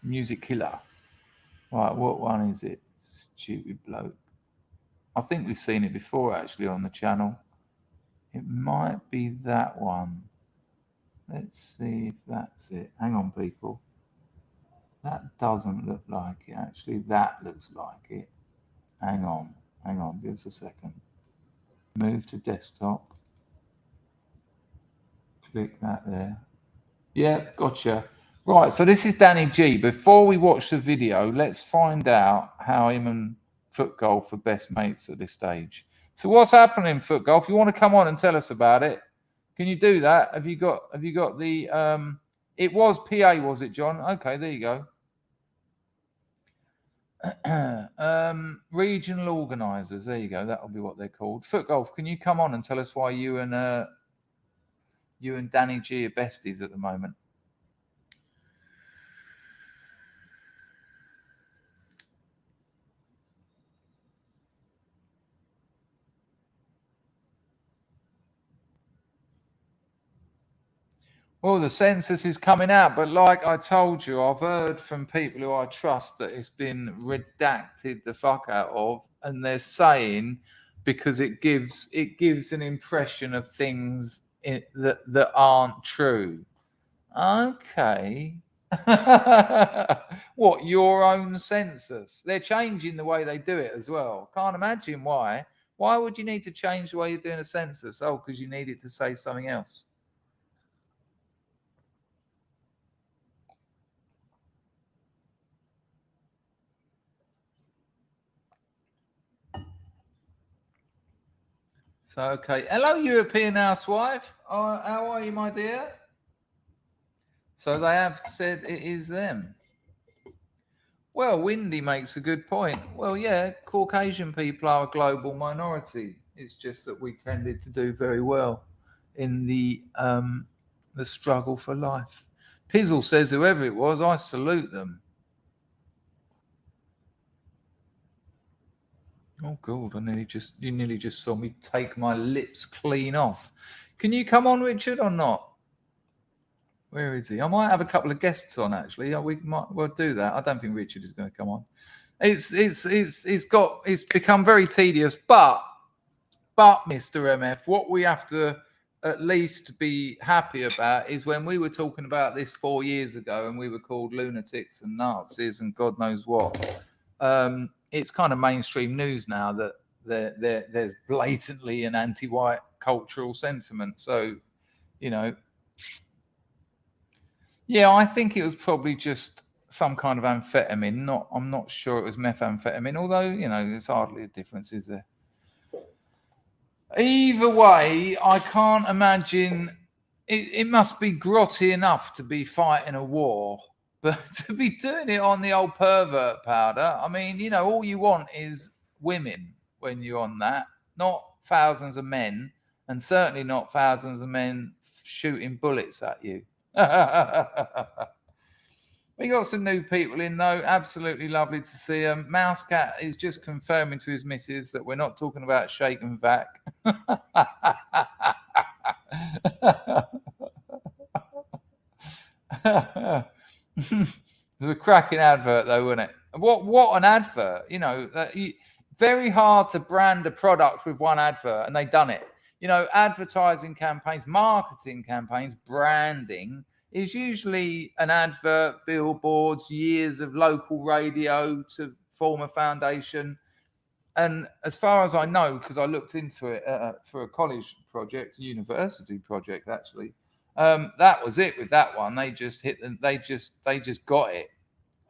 Music killer. Right, what one is it? Stupid bloke. I think we've seen it before, actually, on the channel. It might be that one. Let's see if that's it. Hang on, people. That doesn't look like it. Actually, that looks like it. Hang on. Give us a second. Move to desktop. Click that there. Yeah, gotcha. Right, so this is Danny G. Before we watch the video, let's find out how him and Foot Golf are best mates at this stage. So what's happening, Foot Golf? You want to come on and tell us about it? Can you do that? Have you got the it was PA, was it, John? Okay, there you go. Regional organisers, there you go. That'll be what they're called. Foot Golf, can you come on and tell us why you and Danny G are besties at the moment? Well, the census is coming out, but like I told you, I've heard from people who I trust that it's been redacted the fuck out of, and they're saying because it gives an impression of things that aren't true. Okay. What, your own census? They're changing the way they do it as well. Can't imagine why. Why would you need to change the way you're doing a census? Oh, because you need it to say something else. So, okay. Hello, European housewife. How are you, my dear? So they have said it is them. Well, Windy makes a good point. Well, yeah, Caucasian people are a global minority. It's just that we tended to do very well in the struggle for life. Pizzle says, whoever it was, I salute them. Oh God! You nearly just saw me take my lips clean off. Can you come on, Richard, or not? Where is he? I might have a couple of guests on actually. We'll do that. I don't think Richard is going to come on. It's become very tedious, but Mr. MF, what we have to at least be happy about is when we were talking about this 4 years ago and we were called lunatics and Nazis and God knows what. It's kind of mainstream news now that there's blatantly an anti-white cultural sentiment. So, you know, yeah, I think it was probably just some kind of amphetamine. I'm not sure it was methamphetamine, although, you know, there's hardly a difference, is there? Either way, I can't imagine. It must be grotty enough to be fighting a war, but to be doing it on the old pervert powder, I mean, you know, all you want is women when you're on that, not thousands of men, and certainly not thousands of men shooting bullets at you. We got some new people in, though. Absolutely lovely to see them. Mousecat is just confirming to his missus that we're not talking about shake and vac. It was a cracking advert, though, wasn't it? What an advert! You know, very hard to brand a product with one advert, and they've done it. You know, advertising campaigns, marketing campaigns, branding is usually an advert, billboards, years of local radio to form a foundation. And as far as I know, because I looked into it for a college project, a university project actually, that was it with that one. They just hit them. They just got it.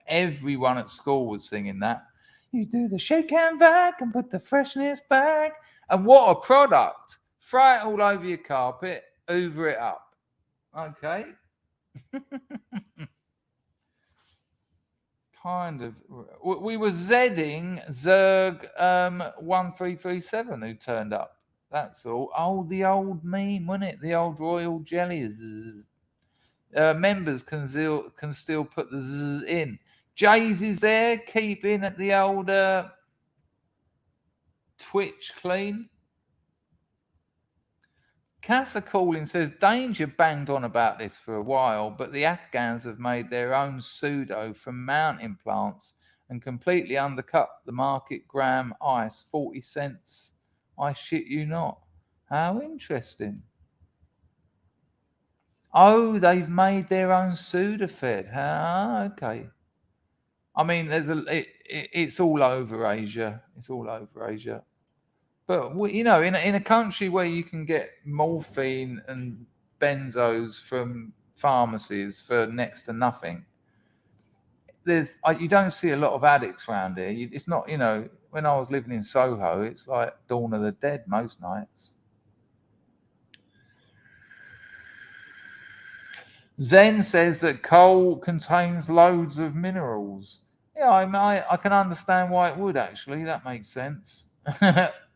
Everyone at school was singing that. You do the shake and vac and put the freshness back. And what a product! Throw it all over your carpet, hoover it up. Okay. Kind of. We were Zing Zerg 1337 who turned up. That's all. Oh, the old meme, wasn't it? The old royal jellies. Members can still put the z in. Jay's is there, keeping at the old Twitch clean. Katha Calling says, Danger banged on about this for a while, but the Afghans have made their own pseudo from mountain plants and completely undercut the market gram ice, 40 cents. I shit you not. How interesting. Oh, they've made their own Sudafed. Ah, okay. I mean, it's all over Asia. It's all over Asia. But you know, in a country where you can get morphine and benzos from pharmacies for next to nothing, you don't see a lot of addicts around here. It's not, you know, when I was living in Soho, it's like Dawn of the Dead most nights. Zen says that coal contains loads of minerals. Yeah, I can understand why it would actually. That makes sense.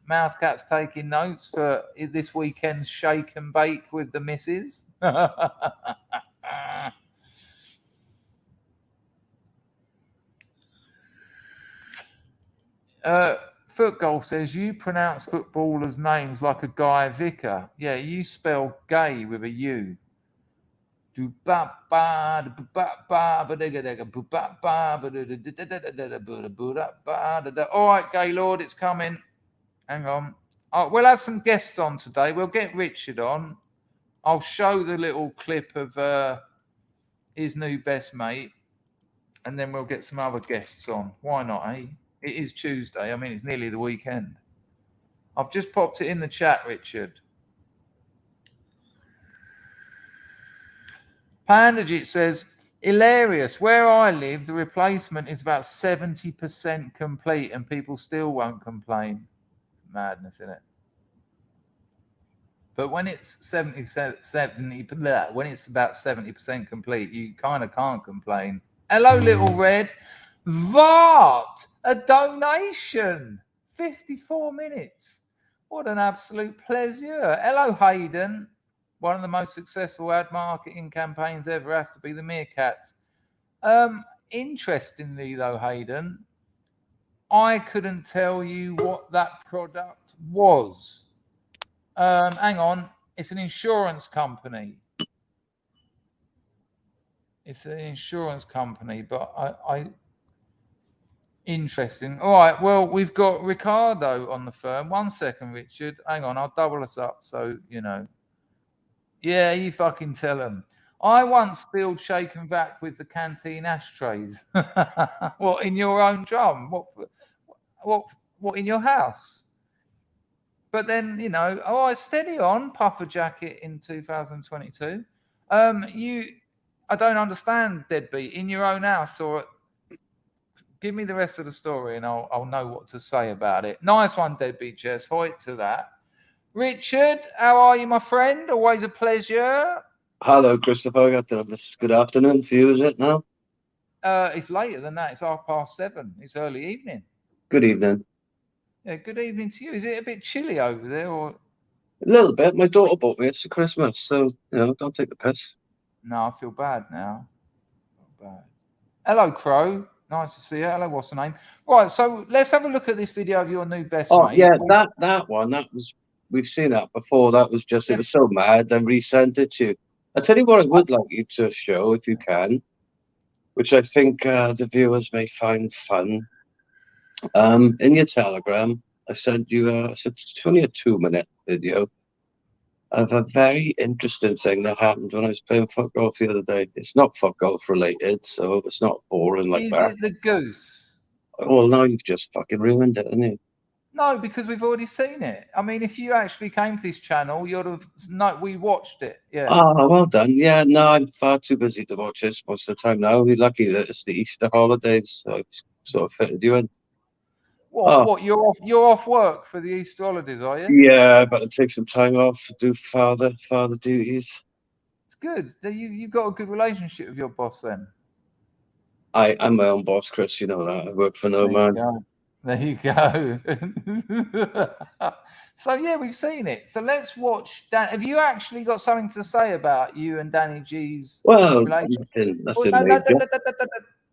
Mousecat's taking notes for this weekend's shake and bake with the missus. Foot Golf says you pronounce footballers' names like a Guy Vicar. Yeah, you spell gay with a U. All right, Gaylord, it's coming. Hang on. We'll have some guests on today. We'll get Richard on. I'll show the little clip of his new best mate, and then we'll get some other guests on. Why not, eh? It is Tuesday. I mean, it's nearly the weekend. I've just popped it in the chat, Richard. Pandajit says, hilarious. Where I live, the replacement is about 70% complete and people still won't complain. Madness, isn't it? But when it's 70, when it's about 70% complete, you kind of can't complain. Hello, Little Red. Vart, a donation. 54 minutes. What an absolute pleasure. Hello, Hayden. One of the most successful ad marketing campaigns ever has to be the Meerkats. Interestingly, though, Hayden, I couldn't tell you what that product was. Hang on. It's an insurance company. It's an insurance company, but I interesting. All right. Well, we've got Ricardo on the phone. 1 second, Richard. Hang on. I'll double us up so you know. Yeah, you fucking tell them. I once filled shake and vac with the canteen ashtrays. What, in your own drum? What in your house? But then, you know, I steady on, puffer jacket in 2022. I don't understand, deadbeat, in your own house, or give me the rest of the story and I'll know what to say about it. Nice one, deadbeat Jess. Hoyt to that. Richard, how are you, my friend? Always a pleasure. Hello, Christopher. Good afternoon for you, is it now? It's later than that. It's 7:30. It's early evening. Good evening. Yeah, good evening to you. Is it a bit chilly over there, or a little bit? My daughter bought me it for Christmas, so you know, don't take the piss. No, I feel bad now. Bad. Hello, Crow. Nice to see you. Hello, what's the name? Right, so let's have a look at this video of your new best mate. Yeah, that one. That was, we've seen that before. That was just, it was so mad. I resent it to you. I tell you what, I would like you to show if you can, which I think the viewers may find fun. In your Telegram, I sent you it's only a 2-minute video of a very interesting thing that happened when I was playing foot golf the other day. It's not foot golf related, so it's not boring like that. Is it the goose? Well, now you've just fucking ruined it, haven't you? No, because we've already seen it. I mean, if you actually came to this channel, you'd have we watched it. Yeah. Oh, well done. Yeah, no, I'm far too busy to watch this most of the time now. We're lucky that it's the Easter holidays, so I've sort of fitted you in. What? You're off work for the Easter holidays, are you? Yeah, but to take some time off to do father duties. It's good. You've got a good relationship with your boss then. I'm my own boss, Chris. You know that. I work for no man. There you go. So yeah, we've seen it. So let's watch. Have you actually got something to say about you and Danny G's relationship? Nothing major.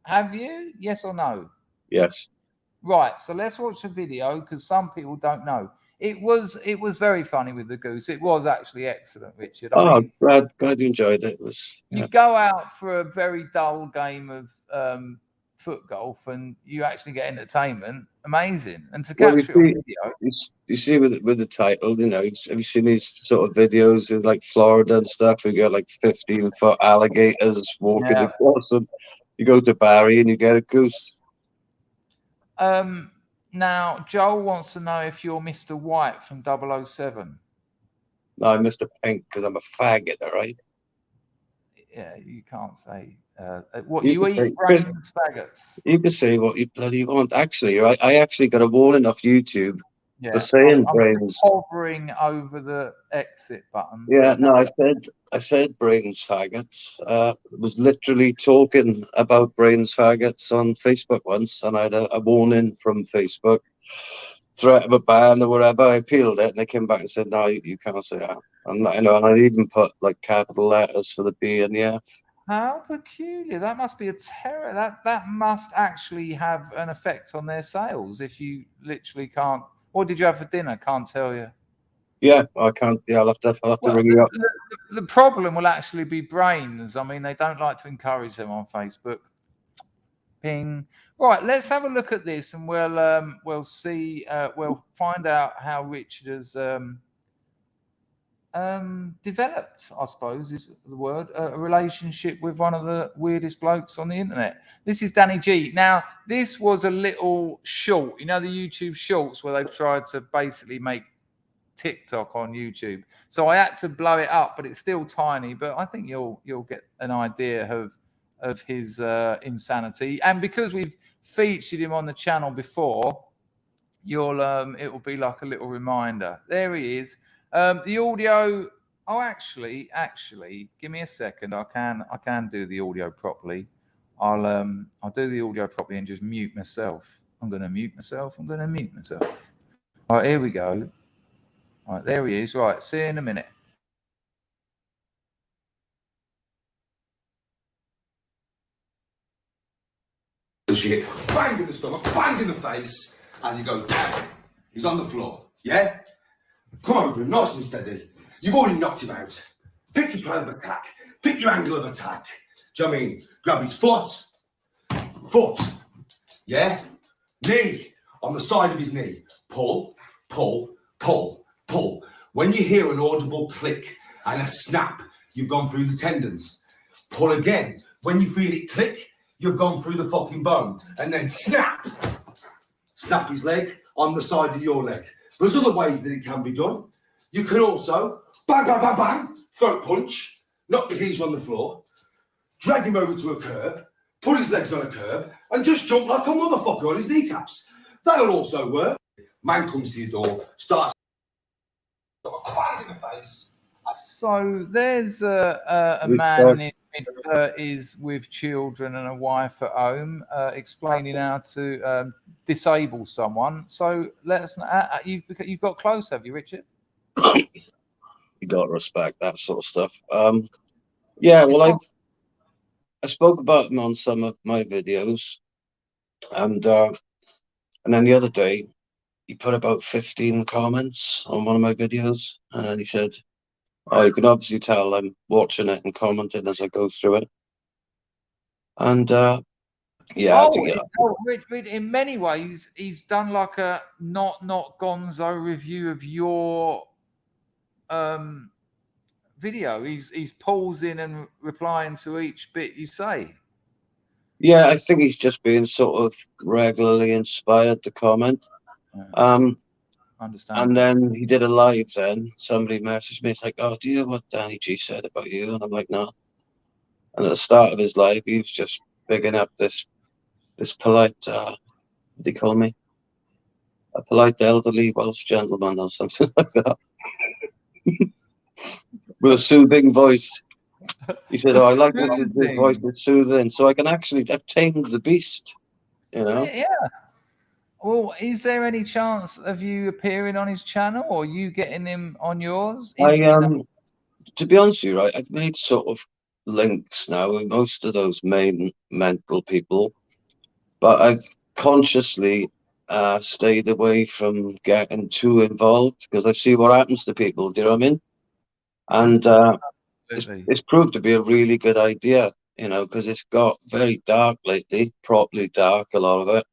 Have you? Yes or no? Yes. Right. So let's watch the video because some people don't know. It was very funny with the goose. It was actually excellent, Richard. I mean, glad you enjoyed it. It was. Yeah. You go out for a very dull game of foot golf and you actually get entertainment. Amazing. And to capture it on video. You see with the title, you know, have you seen these sort of videos of like Florida and stuff? You get like 15-foot alligators walking across them. You go to Barry and you get a goose. Now, Joel wants to know if you're Mr. White from 007. No, I'm Mr. Pink because I'm a faggot, all right? Yeah, you can't say what you eat brains faggots. You can say what you bloody want. Actually, right? I actually got a warning off YouTube for saying brains. Hovering over the exit button. Yeah, so no, I said brains faggots. Was literally talking about brains faggots on Facebook once, and I had a warning from Facebook, threat of a ban or whatever. I appealed it, and they came back and said, "No, you can't say that." And you know, and I even put like capital letters for the B and the F. How peculiar! That must be a terror. That must actually have an effect on their sales. If you literally can't. What did you have for dinner? Can't tell you. Yeah, I can't. Yeah, I'll have to ring you up. The problem will actually be brains. I mean, they don't like to encourage them on Facebook. Ping. Right, let's have a look at this, and we'll see. We'll find out how Richard has developed, I suppose is the word, a relationship with one of the weirdest blokes on the internet. This is Danny G. Now, this was a little short, you know, the YouTube shorts where they've tried to basically make TikTok on YouTube. So I had to blow it up, but it's still tiny. But I think you'll get an idea of his insanity. And because we've featured him on the channel before, you'll it will be like a little reminder. There he is. The audio. Oh, actually, give me a second. I can do the audio properly. I'll do the audio properly and just mute myself. I'm going to mute myself. All right, here we go. All right, there he is. Right, see you in a minute. Shit, bang in the stomach, bang in the face as he goes down. He's on the floor, yeah? Come over him, nice and steady. You've already knocked him out. Pick your plan of attack. Pick your angle of attack. Do you know what I mean? Grab his foot, yeah? Knee, on the side of his knee. Pull, pull, pull, pull. When you hear an audible click and a snap, you've gone through the tendons. Pull again. When you feel it click, you've gone through the fucking bone. And then snap. Snap his leg on the side of your leg. There's other ways that it can be done. You can also bang, bang, bang, bang, throat punch, knock the geezer on the floor, drag him over to a curb, put his legs on a curb, and just jump like a motherfucker on his kneecaps. That'll also work. Man comes to your door, starts bang in the face. So there's a man in mid-30s with children and a wife at home explaining how to disable someone. So let us know. You've got close, have you, Richard? You got to respect that sort of stuff. Yeah, well, I spoke about him on some of my videos, and then the other day he put about 15 comments on one of my videos, and he said, "Oh, you can obviously tell I'm watching it and commenting as I go through it." And yeah, Richard, in many ways, he's done like a not gonzo review of your video. He's pausing and replying to each bit you say. Yeah, I think he's just being sort of regularly inspired to comment. understand. And then he did a live then. Somebody messaged me. It's like, oh, do you know what Danny G said about you? And I'm like, no. And at the start of his live, he was just bigging up this polite, what do you call me? A polite elderly Welsh gentleman or something like that. With a soothing voice. He said, oh, I like this. His voice is soothing. So I can actually, I've tamed the beast, you know? Yeah. Well, is there any chance of you appearing on his channel or you getting him on yours? To be honest with you, right, I've made sort of links now with most of those main mental people, but I've consciously stayed away from getting too involved because I see what happens to people. Do you know what I mean? And it's proved to be a really good idea, you know, because it's got very dark lately, properly dark, a lot of it.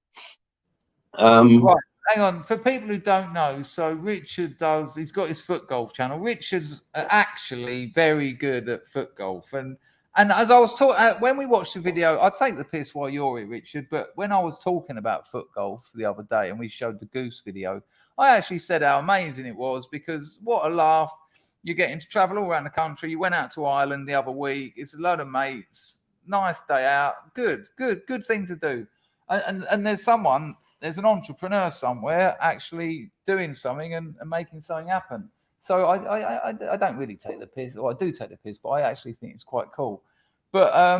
Right, hang on. For people who don't know, so Richard he's got his foot golf channel. Richard's actually very good at foot golf. And as I was talking, when we watched the video, I take the piss while you're here, Richard, but when I was talking about foot golf the other day and we showed the goose video, I actually said how amazing it was because what a laugh. You're getting to travel all around the country. You went out to Ireland the other week. It's a load of mates. Nice day out. Good thing to do. And there's an entrepreneur somewhere actually doing something and making something happen. So I don't really take the piss, or I do take the piss, but I actually think it's quite cool. But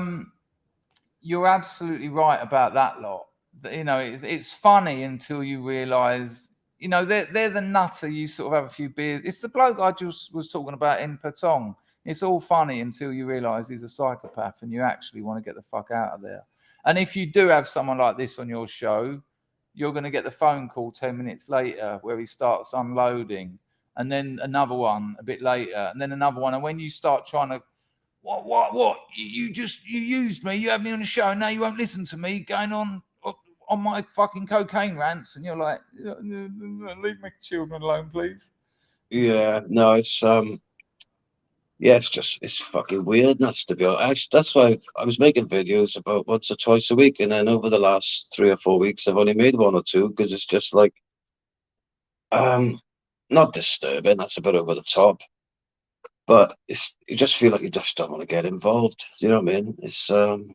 you're absolutely right about that lot. You know, it's funny until you realise, you know, they're the nutter. You sort of have a few beers. It's the bloke I just was talking about in Patong. It's all funny until you realise he's a psychopath and you actually want to get the fuck out of there. And if you do have someone like this on your show, you're going to get the phone call 10 minutes later where he starts unloading, and then another one a bit later, and then another one. And when you start trying to, what? You used me. You had me on the show. Now you won't listen to me going on my fucking cocaine rants. And you're like, leave my children alone, please. Yeah, no, it's yeah, it's fucking weirdness, to be honest. That's why I was making videos about once or twice a week, and then over the last 3 or 4 weeks, I've only made 1 or 2 because it's just like, not disturbing. That's a bit over the top, but you just feel like you just don't want to get involved. You know what I mean? It's Well,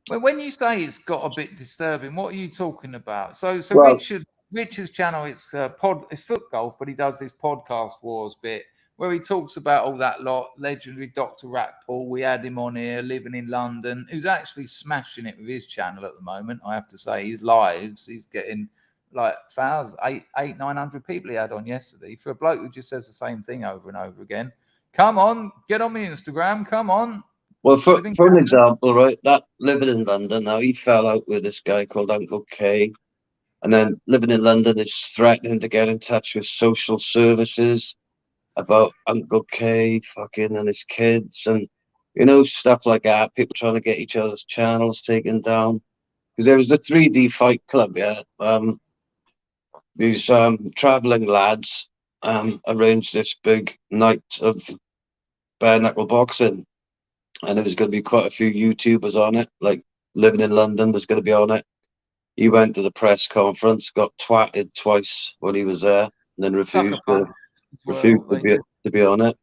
when you say it's got a bit disturbing, what are you talking about? So well, Richard's channel, it's it's foot golf, but he does this podcast wars bit where he talks about all that lot. Legendary Dr. Ratpool, we had him on here, living in London, who's actually smashing it with his channel at the moment. I have to say, his lives, he's getting like 900 people he had on yesterday. For a bloke who just says the same thing over and over again, come on, get on my Instagram, come on. well, for an example, right, that living in London now, he fell out with this guy called Uncle K, and then living in London is threatening to get in touch with social services about Uncle K fucking and his kids, and you know, stuff like that. People trying to get each other's channels taken down because there was the 3D Fight Club. Yeah, these traveling lads arranged this big night of bare knuckle boxing, and there was going to be quite a few YouTubers on it. Like Living in London was going to be on it. He went to the press conference, got twatted twice when he was there, and then refused to be on it.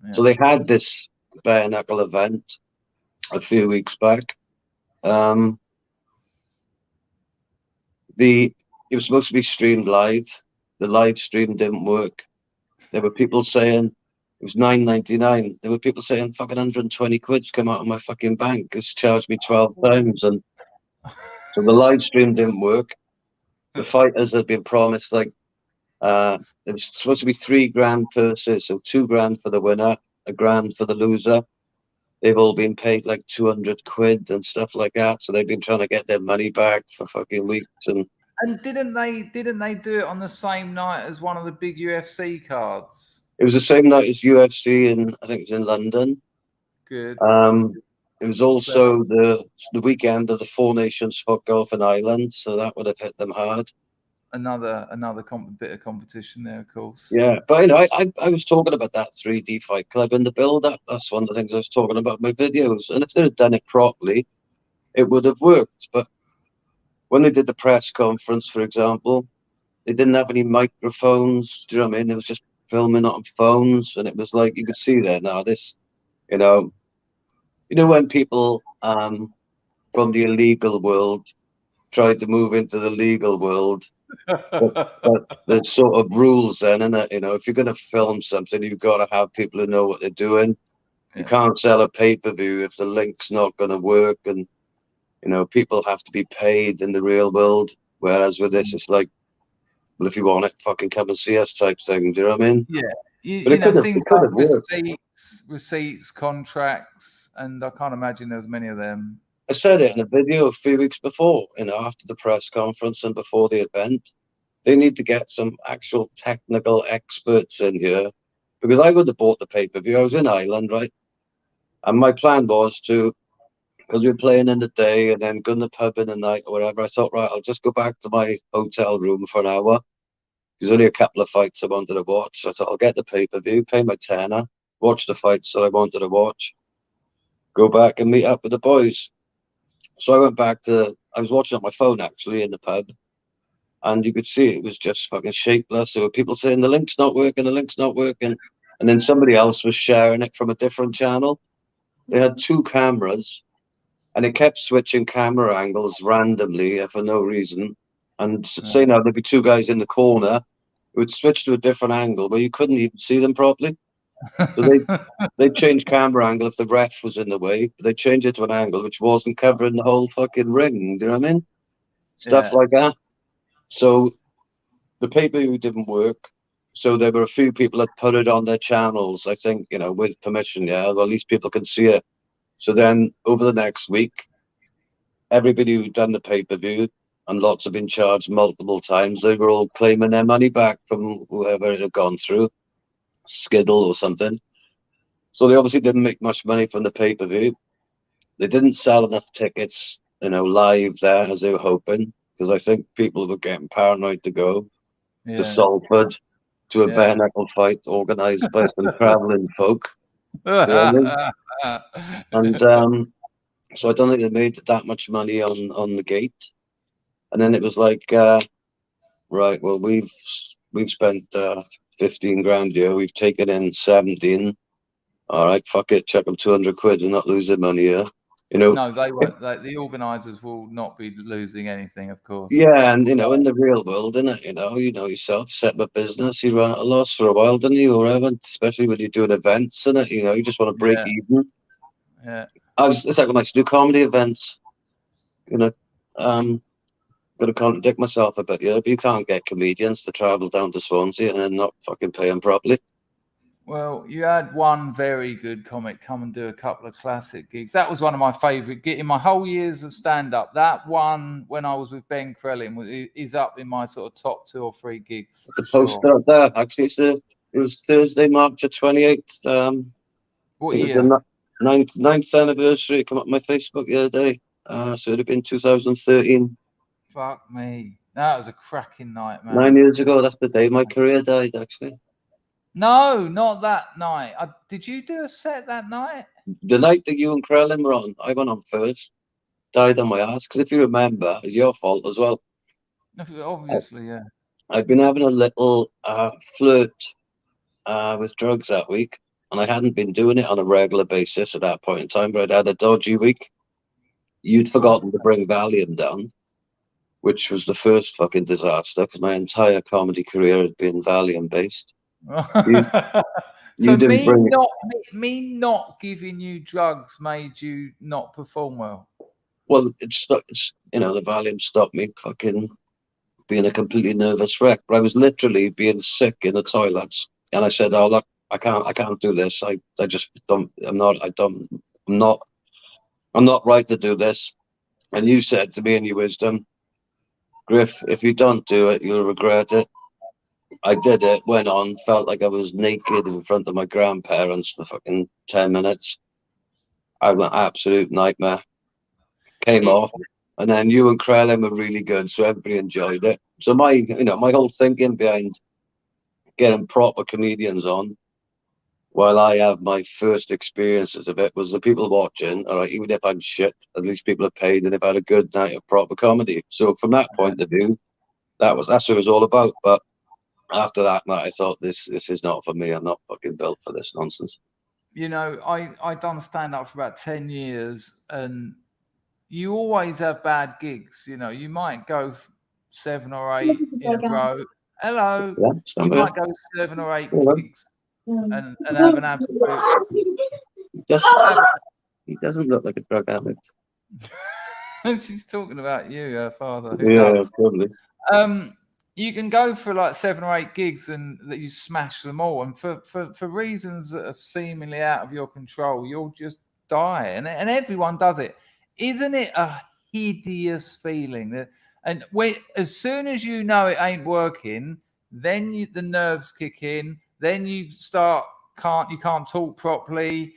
Yeah. So they had this bare knuckle event a few weeks back. It was supposed to be streamed live. The live stream didn't work. There were people saying it was $9.99. There were people saying fucking 120 quid's come out of my fucking bank. It's charged me 12 times, and so the live stream didn't work. The fighters had been promised like it was supposed to be $3 purses, so $2 for the winner, $1 for the loser. They've all been paid like 200 quid and stuff like that. So they've been trying to get their money back for fucking weeks. And didn't they do it on the same night as one of the big UFC cards? It was the same night as UFC, and I think it was in London. Good. It was also the weekend of the Four Nations Foot Golf in Ireland, so that would have hit them hard. Another bit of competition there, of course. Yeah, but you know, I was talking about that 3D Fight Club in the build-up. That's one of the things I was talking about in my videos. And if they had done it properly, it would have worked. But when they did the press conference, for example, they didn't have any microphones. Do you know what I mean? It was just filming on phones, and it was like you could see there now. This, you know, when people from the illegal world tried to move into the legal world. But there's sort of rules then, and you know, if you're going to film something, you've got to have people who know what they're doing. You can't sell a pay-per-view if the link's not going to work, and you know, people have to be paid in the real world. Whereas with this, it's like, well, if you want it, fucking come and see us type thing. Do you know what I mean? Yeah, But you know, things like worked. receipts, contracts, and I can't imagine there was many of them. I said it in a video a few weeks before, you know, after the press conference and before the event. They need to get some actual technical experts in here, because I would have bought the pay-per-view. I was in Ireland, right? And my plan was to, because we were playing in the day and then go in the pub in the night or whatever, I thought, right, I'll just go back to my hotel room for an hour. There's only a couple of fights I wanted to watch. So I thought, I'll get the pay-per-view, pay my tenner, watch the fights that I wanted to watch, go back and meet up with the boys. So I went back I was watching on my phone, actually, in the pub. And you could see it was just fucking shapeless. There were people saying the link's not working, the link's not working. And then somebody else was sharing it from a different channel. They had 2 cameras, and it kept switching camera angles randomly for no reason. And say now there'd be 2 guys in the corner who would switch to a different angle where you couldn't even see them properly. So they'd change camera angle if the ref was in the way, but they'd change it to an angle which wasn't covering the whole fucking ring. Do you know what I mean? Stuff like that. So the pay-per-view didn't work. So there were a few people that put it on their channels, I think, you know, with permission, well, at least people can see it. So then over the next week, everybody who'd done the pay-per-view, and lots have been charged multiple times, they were all claiming their money back from whoever it had gone through, Skiddle or something. So they obviously didn't make much money from the pay-per-view. They didn't sell enough tickets, you know, live there as they were hoping, because I think people were getting paranoid to go to Salford to a bare knuckle fight organised by some travelling folk. And so I don't think they made that much money on the gate. And then it was like, right, well, we've spent 15 grand here. We've taken in 17. All right, fuck it, chuck them 200 quid. We're not losing money here. You know, no, they won't. The organisers will not be losing anything, of course. Yeah, and you know, in the real world, innit, you know yourself, set up a business, you run at a loss for a while, don't you, or whatever, especially when you're doing events, innit, you know, you just want to break even. Yeah. It's like when I used to do comedy events, you know, gonna contradict myself a bit, but you can't get comedians to travel down to Swansea and then not fucking pay them properly. Well, you had one very good comic come and do a couple of classic gigs. That was one of my favourite in my whole years of stand-up. That one, when I was with Ben Crellin, is up in my sort of top 2 or 3 gigs. The poster up there, actually, it was Thursday, March 28th. What year? The 9th anniversary. It came up on my Facebook the other day. So it'd have been 2013. Fuck me. That was a cracking night, man. 9 years ago, that's the day my career died, actually. No, not that night. Did you do a set that night? The night that you and Crellin were on, I went on first. Died on my ass. Because if you remember, it's your fault as well. Obviously, yeah. I'd been having a little flirt with drugs that week. And I hadn't been doing it on a regular basis at that point in time, but I'd had a dodgy week. You'd forgotten to bring Valium down, which was the first fucking disaster, because my entire comedy career had been Valium-based. So me not giving you drugs made you not perform well? Well, it's you know, the Valium stopped me fucking being a completely nervous wreck. But I was literally being sick in the toilets, and I said, "Oh look, I can't do this. I just don't. I'm not right to do this." And you said to me in your wisdom, "Griff, if you don't do it, you'll regret it." I did it, went on, felt like I was naked in front of my grandparents for fucking 10 minutes. I had an absolute nightmare. Came off, and then you and Crellin were really good, so everybody enjoyed it. So my whole thinking behind getting proper comedians on, while I have my first experiences of it, was the people watching, all right, even if I'm shit, at least people are paid and they've had a good night of proper comedy. So from that point of view, that's what it was all about. But after that night, I thought this is not for me. I'm not fucking built for this nonsense. You know, I done stand up for about 10 years, and you always have bad gigs. You know, you might go 7 or 8 in a row. Hello. Yeah, You might go 7 or 8 Hello. gigs and have an absolute. He doesn't look like a drug addict. She's talking about you, her father. Who Yeah, does. probably. You can go for like 7 or 8 gigs and that you smash them all, and for reasons that are seemingly out of your control, you'll just die, and everyone does it. Isn't it a hideous feeling that? And as soon as you know it ain't working, then the nerves kick in. Then you can't talk properly.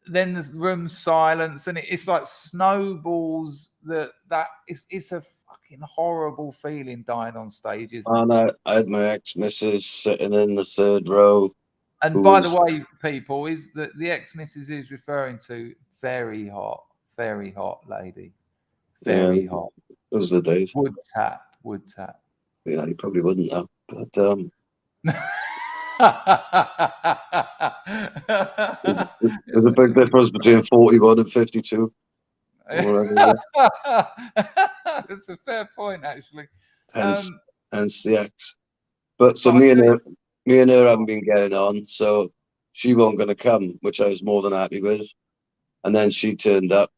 Then the room's silence, and it's like snowballs. It's a fucking horrible feeling dying on stage, isn't it? And I had my ex-missus sitting in the 3rd row. And by the way, people, is that the ex-missus is referring to very hot lady, very hot. Those are the days. Wood tap. Yeah, you probably wouldn't have, but there's a big difference between 41 and 52. That's a fair point, actually. Hence the ex. But so me and her haven't been getting on, so she wasn't going to come, which I was more than happy with. And then she turned up.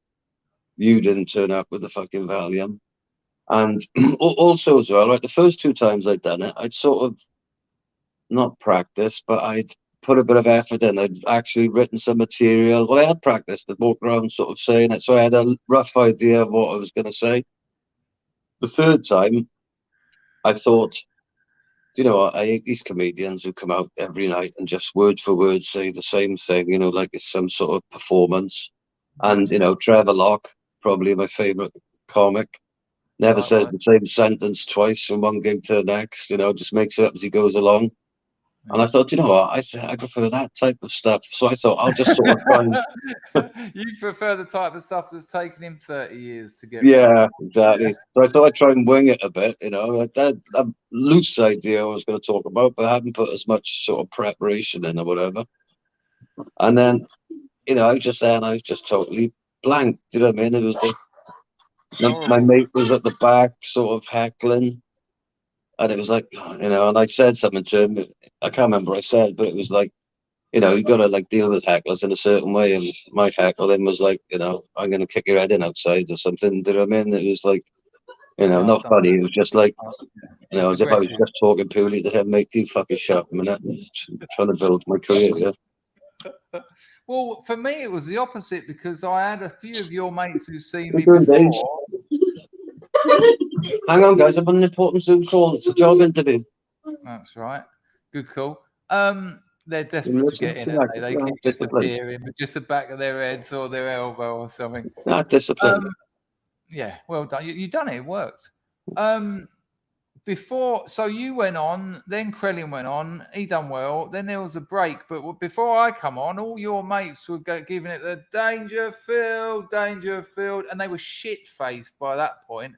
You didn't turn up with the fucking Valium. And also as well, like the first 2 times I'd done it, I'd sort of not practiced, but I'd put a bit of effort in. I'd actually written some material. Well, I had practiced. I'd walk around sort of saying it, so I had a rough idea of what I was going to say. The 3rd time, I thought, you know, I hate these comedians who come out every night and just word for word say the same thing, you know, like it's some sort of performance. And, you know, Trevor Locke, probably my favourite comic, never says the same sentence twice from one gig to the next, you know, just makes it up as he goes along. And I thought, you know what, I prefer that type of stuff. So I thought I'll just sort of find... You prefer the type of stuff that's taken him 30 years to get right. Exactly. So I thought I'd try and wing it a bit, you know. I had a loose idea I was going to talk about, but I hadn't put as much sort of preparation in or whatever. And then, you know, I was just totally blank. Do you know what I mean? It was my mate was at the back sort of heckling. And it was like, you know, and I said something to him. I can't remember what I said, but it was like, you know, you got to like deal with hecklers in a certain way. And my heckle then was like, you know, I'm going to kick your head in outside or something. Do you know what I mean? It was like, you know, not funny. It was just like, you know, as if I was just talking purely to him, make you fucking shut up a minute. I'm trying to build my career, yeah. Well, for me, it was the opposite because I had a few of your mates who've seen me before. Hang on, guys. I've got an important Zoom call. It's a job interview. That's right. Good call. They're desperate to get in. They keep just appearing with just the back of their heads or their elbow or something. Not discipline. Yeah, well done. You done it. It worked. Before, so you went on, then Krellin went on. He done well. Then there was a break. But before I come on, all your mates were giving it the danger field, and they were shit-faced by that point.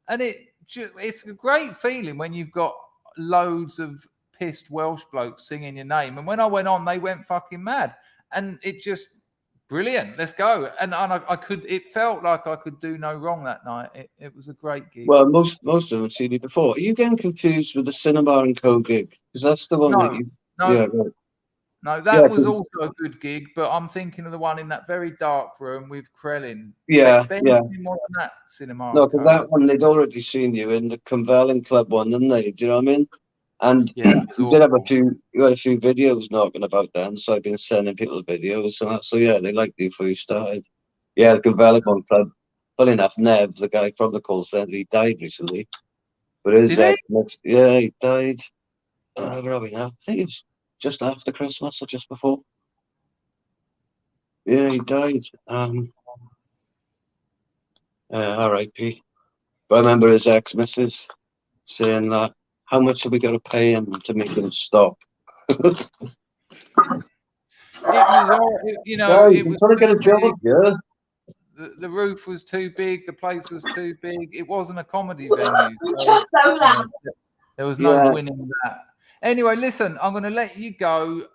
And it's a great feeling when you've got loads of pissed Welsh blokes singing your name. And when I went on, they went fucking mad. And it just brilliant. Let's go. And I could. It felt like I could do no wrong that night. It was a great gig. Well, most of them have seen you before. Are you getting confused with the Cinema and Co gig? Because that's the one that you. No. Yeah, right. No, that was also a good gig, but I'm thinking of the one in that very dark room with Krellin. Yeah. More than that Cinema. No, because that one they'd already seen you in the Cumberland Club one, didn't they? Do you know what I mean? And you did have you had a few videos knocking about then, so I've been sending people videos and that. So yeah, they liked you before you started. Yeah, the Cumberland one club. Funny enough, Nev, the guy from the call centre, he died recently. But his he died. Where are we now? I think it was just after Christmas or just before. Yeah, he died. R.I.P. But I remember his ex-missus saying that, how much have we got to pay him to make him stop? It was, you know, it was trying to get a job, yeah. The roof was too big, the place was too big. It wasn't a comedy venue. There was no Yeah. winning that. Anyway, listen, I'm going to let you go.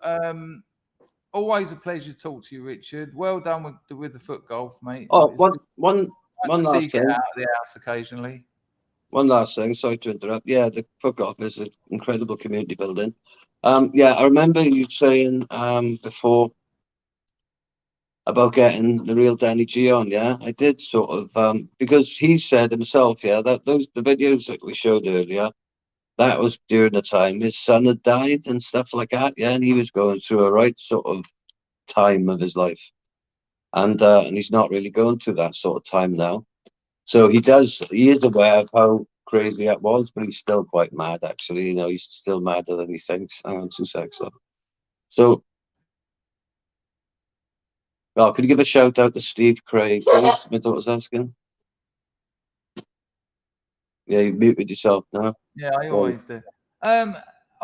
Always a pleasure to talk to you, Richard. Well done with the foot golf, mate. Oh, It's good. one Nice to see last you get thing. out of the house occasionally. One last thing. Sorry to interrupt. Yeah, the Fuck Off is an incredible community building. Yeah, I remember you saying before about getting the real Danny G on. Yeah, I did sort of because he said himself, yeah, that the videos that we showed earlier, that was during the time his son had died and stuff like that. Yeah, and he was going through a right sort of time of his life, and he's not really going through that sort of time now. So he is aware of how crazy that was, but he's still quite mad, actually. You know, he's still madder than he thinks. Hang on 2 seconds. So, well, could you give a shout out to Steve Craig, please? My daughter's asking. Yeah, you've muted yourself now. Yeah, I always do. All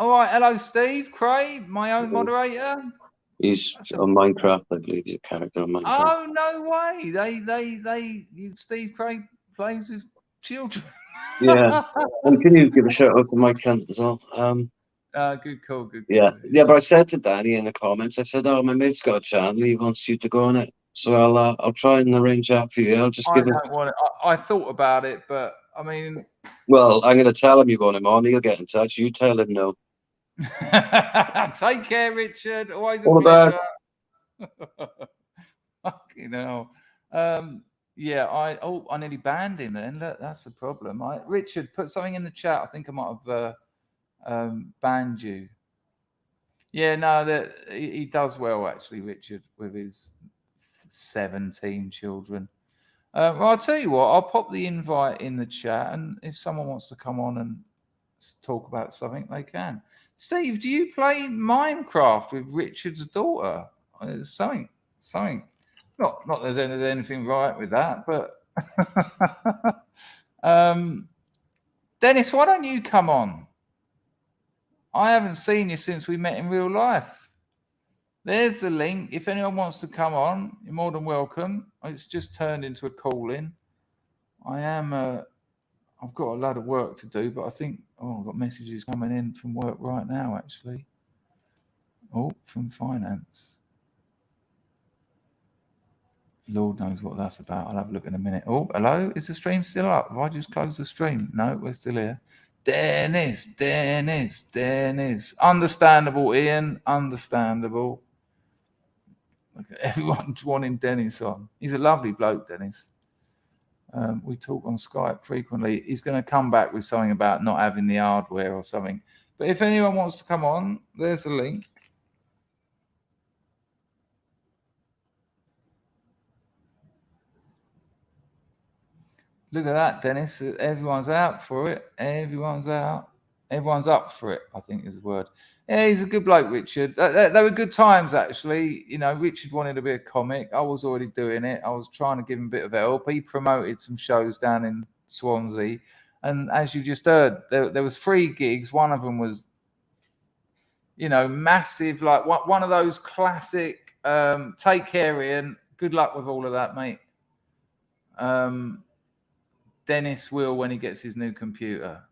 right. Hello, Steve Craig, my own moderator. He's on Minecraft, I believe. He's a character on Minecraft. Oh, no way. Steve Craig plays with children. Yeah. And can you give a shout out to my cunt as well? Good call. Yeah. Yeah, but I said to Danny in the comments, I said, "Oh, my mate's got a channel. He wants you to go on it. So I'll try and arrange that for you. I'll just give him. I thought about it, but I mean, Well, I'm going to tell him you want him on. He'll get in touch. You tell him no. take care, Richard. Always a All pleasure. Fucking hell. Yeah, I nearly banned him then. Look, that's the problem. Richard, put something in the chat. I think I might have banned you. Yeah, no, he does well actually, Richard, with his 17 children. Well, I'll tell you what, I'll pop the invite in the chat, and if someone wants to come on and talk about something, they can. Steve, do you play Minecraft with Richard's daughter? Something. Not that there's anything right with that, but Dennis, why don't you come on? I haven't seen you since we met in real life. There's the link. If anyone wants to come on, you're more than welcome. It's just turned into a call-in. I've got a lot of work to do, but I think, I've got messages coming in from work right now, actually. Oh, from finance. Lord knows what that's about. I'll have a look in a minute. Oh, hello. Is the stream still up? Have I just closed the stream? No, we're still here. Dennis. Understandable, Ian. Understandable. Look at everyone wanting Dennis on. He's a lovely bloke, Dennis. We talk on Skype frequently. He's going to come back with something about not having the hardware or something. But if anyone wants to come on, there's the link. Look at that, Dennis. Everyone's out for it. Everyone's out. Everyone's up for it, I think is the word. Yeah, he's a good bloke, Richard. They were good times, actually. You know, Richard wanted to be a comic. I was already doing it. I was trying to give him a bit of help. He promoted some shows down in Swansea. And as you just heard, there was 3 gigs. One of them was, you know, massive, like one of those classic, take care, Ian. Good luck with all of that, mate. Dennis will when he gets his new computer.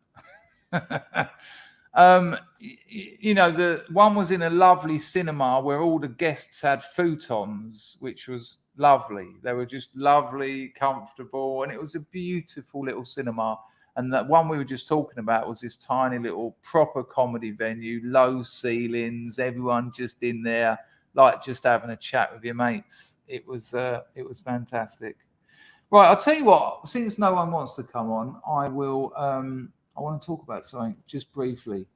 You know, the one was in a lovely cinema where all the guests had futons, which was lovely. They were just lovely, comfortable, and it was a beautiful little cinema. And that one we were just talking about was this tiny little proper comedy venue, low ceilings, everyone just in there, like just having a chat with your mates. It was fantastic. Right, I'll tell you what, since no one wants to come on, I will I want to talk about something just briefly.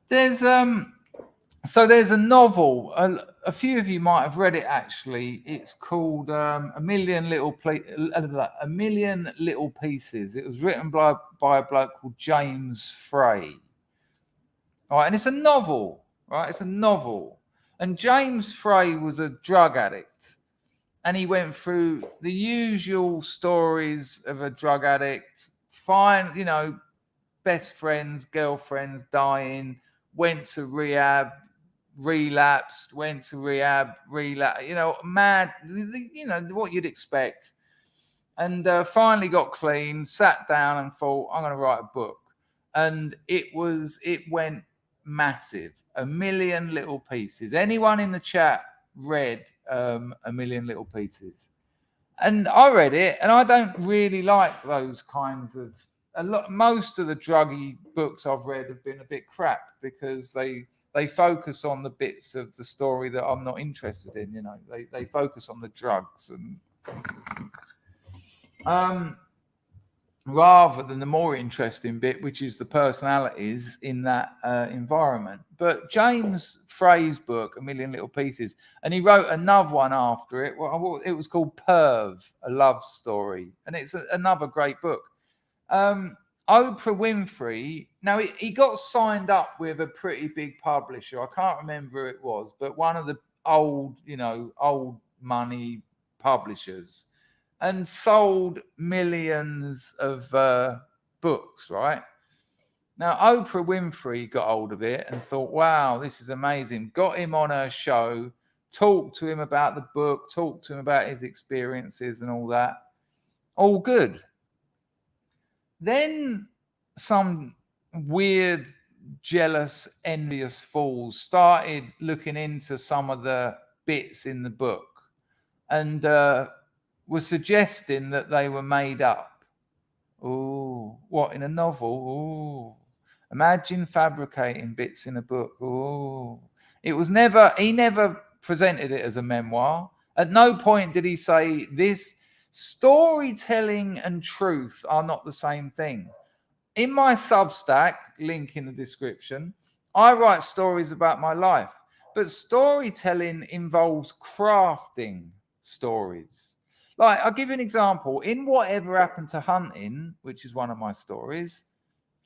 There's a novel. A few of you might have read it actually. It's called A Million Little Pieces. It was written by a bloke called James Frey. All right, and it's a novel, right? It's a novel. And James Frey was a drug addict. And he went through the usual stories of a drug addict. Fine, you know, best friends, girlfriends dying, went to rehab, relapsed, went to rehab, relapsed, you know, mad, you know, what you'd expect. And finally got clean, sat down and thought, I'm going to write a book. and it went massive. 1 Million Little Pieces. Anyone in the chat read 1 Million Little Pieces? And I read it, and I don't really like those kinds of most of the druggy books I've read have been a bit crap because they focus on the bits of the story that I'm not interested in. You know, they focus on the drugs and rather than the more interesting bit, which is the personalities in that environment. But James Frey's book, 1 Million Little Pieces, and he wrote another one after it. Well, it was called Perv, a love story, and it's another great book. Oprah Winfrey. Now he got signed up with a pretty big publisher. I can't remember who it was, but one of the old money publishers, and sold millions of books, right? Now, Oprah Winfrey got hold of it and thought, wow, this is amazing. Got him on her show, talked to him about the book, talked to him about his experiences and all that. All good. Then some weird, jealous, envious fools started looking into some of the bits in the book and were suggesting that they were made up. Oh, what, in a novel? Oh, imagine fabricating bits in a book. Oh, he never presented it as a memoir. At no point did he say this. Storytelling and truth are not the same thing. In my Substack, link in the description, I write stories about my life, but storytelling involves crafting stories. Like, I'll give you an example. In Whatever Happened to Hunting, which is one of my stories,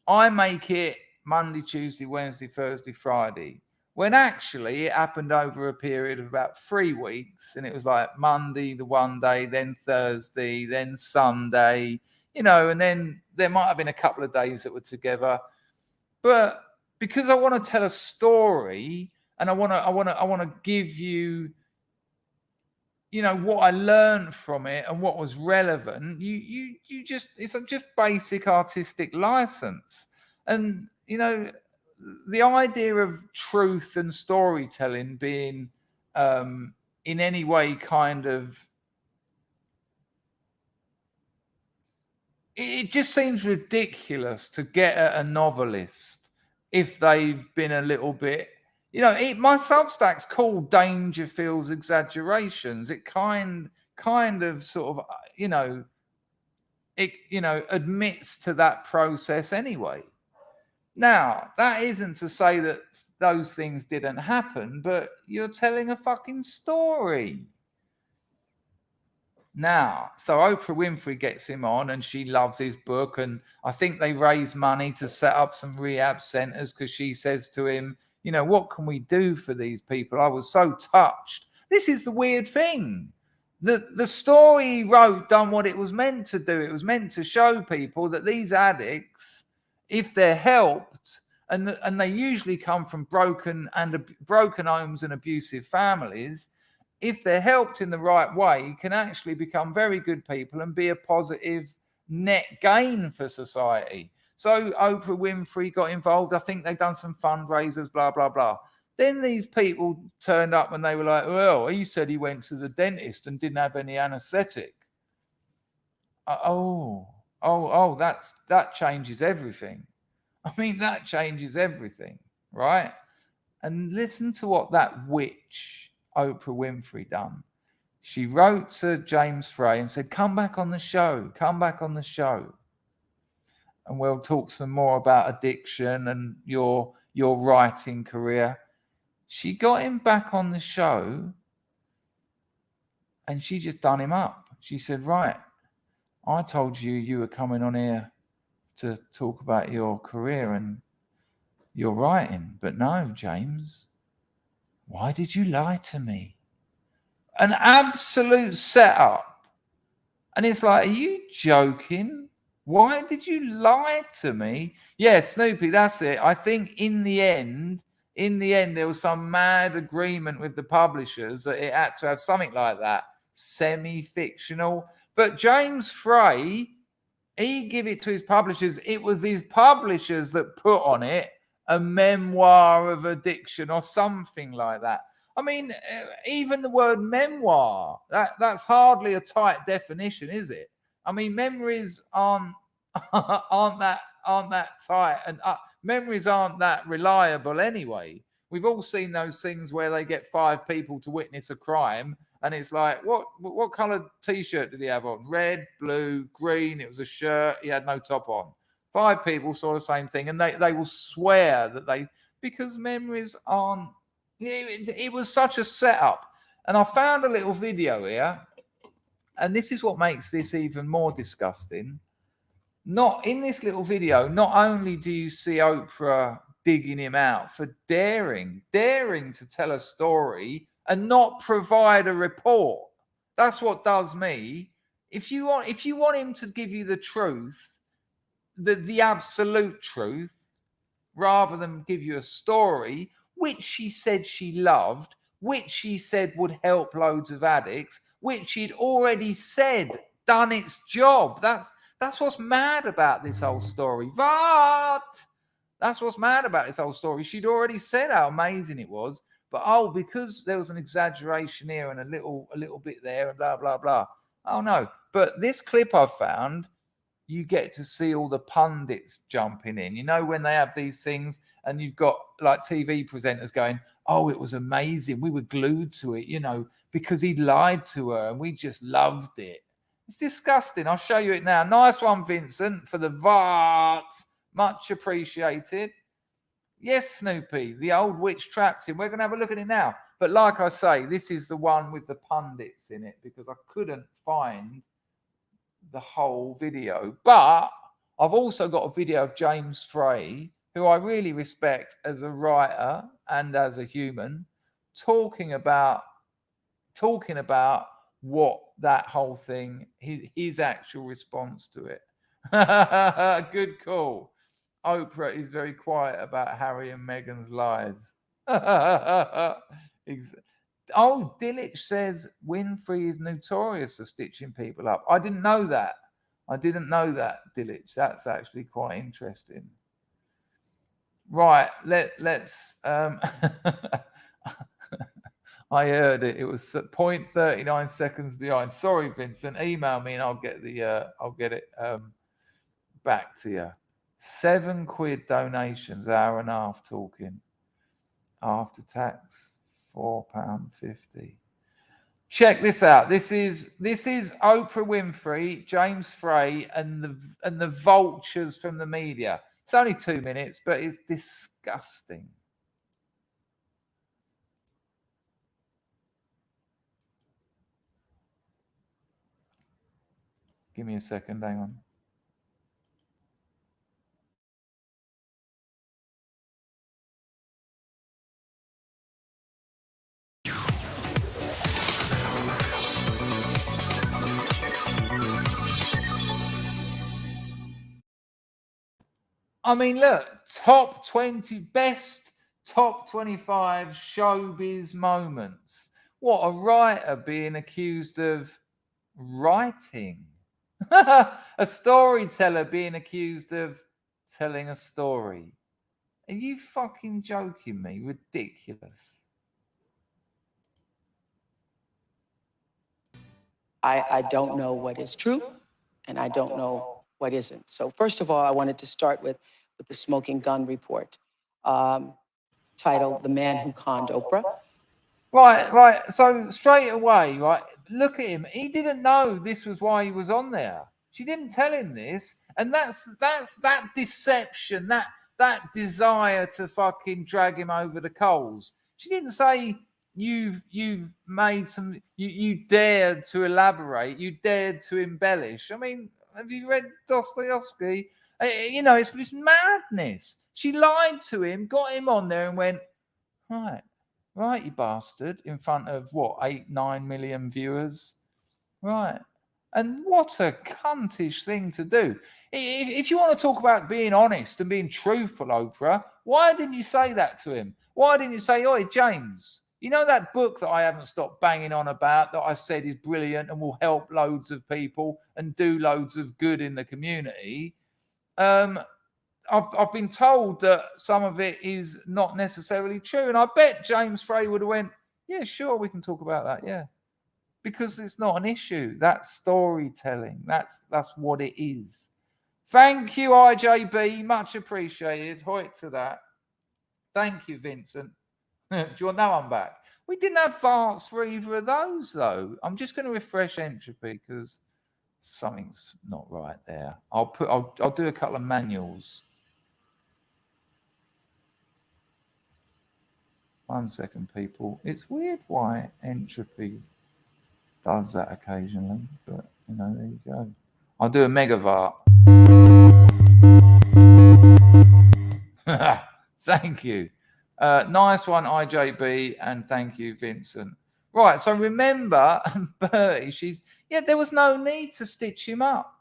I make it Monday, Tuesday, Wednesday, Thursday, Friday, when actually it happened over a period of about 3 weeks. And it was like Monday, the one day, then Thursday, then Sunday, you know, and then there might have been a couple of days that were together. But because I want to tell a story and I want to give you, you know, what I learned from it and what was relevant, it's just basic artistic license. And, you know, the idea of truth and storytelling being in any way kind of, it just seems ridiculous to get at a novelist if they've been a little bit, you know, my Substack's called Dangerfield's Exaggerations. It kind of sort of, admits to that process anyway. Now, that isn't to say that those things didn't happen, but you're telling a fucking story. Now, so Oprah Winfrey gets him on and she loves his book. And I think they raise money to set up some rehab centers because she says to him, you know, what can we do for these people? I was so touched. This is the weird thing. The story he wrote done what it was meant to do. It was meant to show people that these addicts, if they're helped, and they usually come from broken homes and abusive families, if they're helped in the right way, can actually become very good people and be a positive net gain for society. So Oprah Winfrey got involved. I think they've done some fundraisers, blah, blah, blah. Then these people turned up and they were like, well, he said he went to the dentist and didn't have any anesthetic. That changes everything. I mean, that changes everything, right? And listen to what that witch, Oprah Winfrey, done. She wrote to James Frey and said, come back on the show. And we'll talk some more about addiction and your writing career. She got him back on the show and she just done him up. She said, right, I told you were coming on here to talk about your career and your writing, but no, James, why did you lie to me? An absolute setup. And it's like, are you joking? Why did you lie to me? Yeah, Snoopy, that's it. I think in the end, there was some mad agreement with the publishers that it had to have something like that, semi-fictional. But James Frey, He gave it to his publishers. It was his publishers that put on it a memoir of addiction or something like that. I mean, even the word memoir, that's hardly a tight definition, is it? I mean, memories aren't that tight, and memories aren't that reliable anyway. We've all seen those things where they get 5 people to witness a crime, and it's like, what coloured T-shirt did he have on? Red, blue, green. It was a shirt. He had no top on. 5 people saw the same thing, and they will swear that because memories aren't. It was such a setup. And I found a little video here, and this is what makes this even more disgusting. Not in this little video, not only do you see Oprah digging him out for daring to tell a story and not provide a report. That's what does me. If you want him to give you the truth, the absolute truth, rather than give you a story, which she said she loved, which she said would help loads of addicts, which she'd already said done its job. That's what's mad about this whole story. That's what's mad about this whole story. She'd already said how amazing it was, but because there was an exaggeration here and a little bit there and blah blah blah. Oh no! But this clip I've found, you get to see all the pundits jumping in. You know, when they have these things and you've got like TV presenters going, "Oh, it was amazing. We were glued to it, you know, because he lied to her and we just loved it." It's disgusting. I'll show you it now. Nice one, Vincent, for the Vart. Much appreciated. Yes, Snoopy, the old witch trapped him. We're going to have a look at it now. But like I say, this is the one with the pundits in it because I couldn't find the whole video. But I've also got a video of James Frey, who I really respect as a writer and as a human, talking about what that whole thing, his actual response to it. Good call. Oprah is very quiet about Harry and Meghan's lies. Oh, Dillich says Winfrey is notorious for stitching people up. I didn't know that. Dillich. That's actually quite interesting. Right, let's I heard it. It was 0.39 seconds behind. Sorry, Vincent. Email me and I'll get it back to you. £7 donations, hour and a half talking. After tax, £4.50. Check this out. This is Oprah Winfrey, James Frey, and the vultures from the media. It's only 2 minutes, but it's disgusting. Give me a second, hang on. I mean, look, top 20 best top 25 showbiz moments. What a writer being accused of writing. A storyteller being accused of telling a story. Are you fucking joking me? Ridiculous. I don't know what is true, and I don't know what isn't. So first of all, I wanted to start with the smoking gun report, titled "The Man Who Conned Oprah." Right. So straight away, right, look at him. He didn't know this was why he was on there. She didn't tell him this. And that's that deception, that desire to fucking drag him over the coals. She didn't say you've made some, you dared to elaborate, you dared to embellish. I mean, have you read Dostoevsky? You know, it's madness. She lied to him, got him on there and went, right, you bastard, in front of what, 8-9 million viewers? Right. And what a cuntish thing to do. If you want to talk about being honest and being truthful, Oprah, why didn't you say that to him? Why didn't you say, "Oi, James, You know that book that I haven't stopped banging on about that I said is brilliant and will help loads of people and do loads of good in the community? I've been told that some of it is not necessarily true. And I bet James Frey would have went, yeah, sure, we can talk about that. Yeah. Because it's not an issue. That's storytelling. That's what it is. Thank you, IJB. Much appreciated. Hoyt to that. Thank you, Vincent. Do you want that one back? We didn't have farts for either of those, though. I'm just going to refresh entropy because something's not right there. I'll do a couple of manuals. 1 second, people. It's weird why entropy does that occasionally, but you know, there you go. I'll do a megavart. Thank you. Nice one, IJB, and thank you, Vincent. Right, so remember, Bertie, there was no need to stitch him up.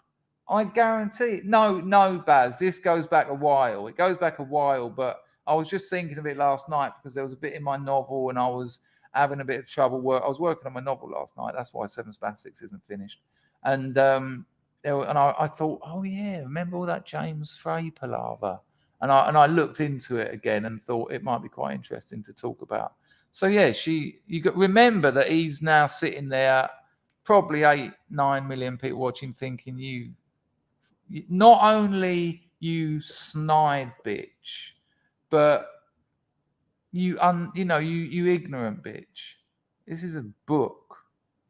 I guarantee it. No, Baz, this goes back a while. It goes back a while, but I was just thinking of it last night because there was a bit in my novel and I was having a bit of trouble. I was working on my novel last night. That's why SUBSTACK isn't finished. And I thought, oh yeah, remember all that James Frey palaver? And I looked into it again and thought it might be quite interesting to talk about. So yeah, you got remember that he's now sitting there, probably 8-9 million people watching, thinking you not only you snide bitch, but you ignorant bitch. This is a book.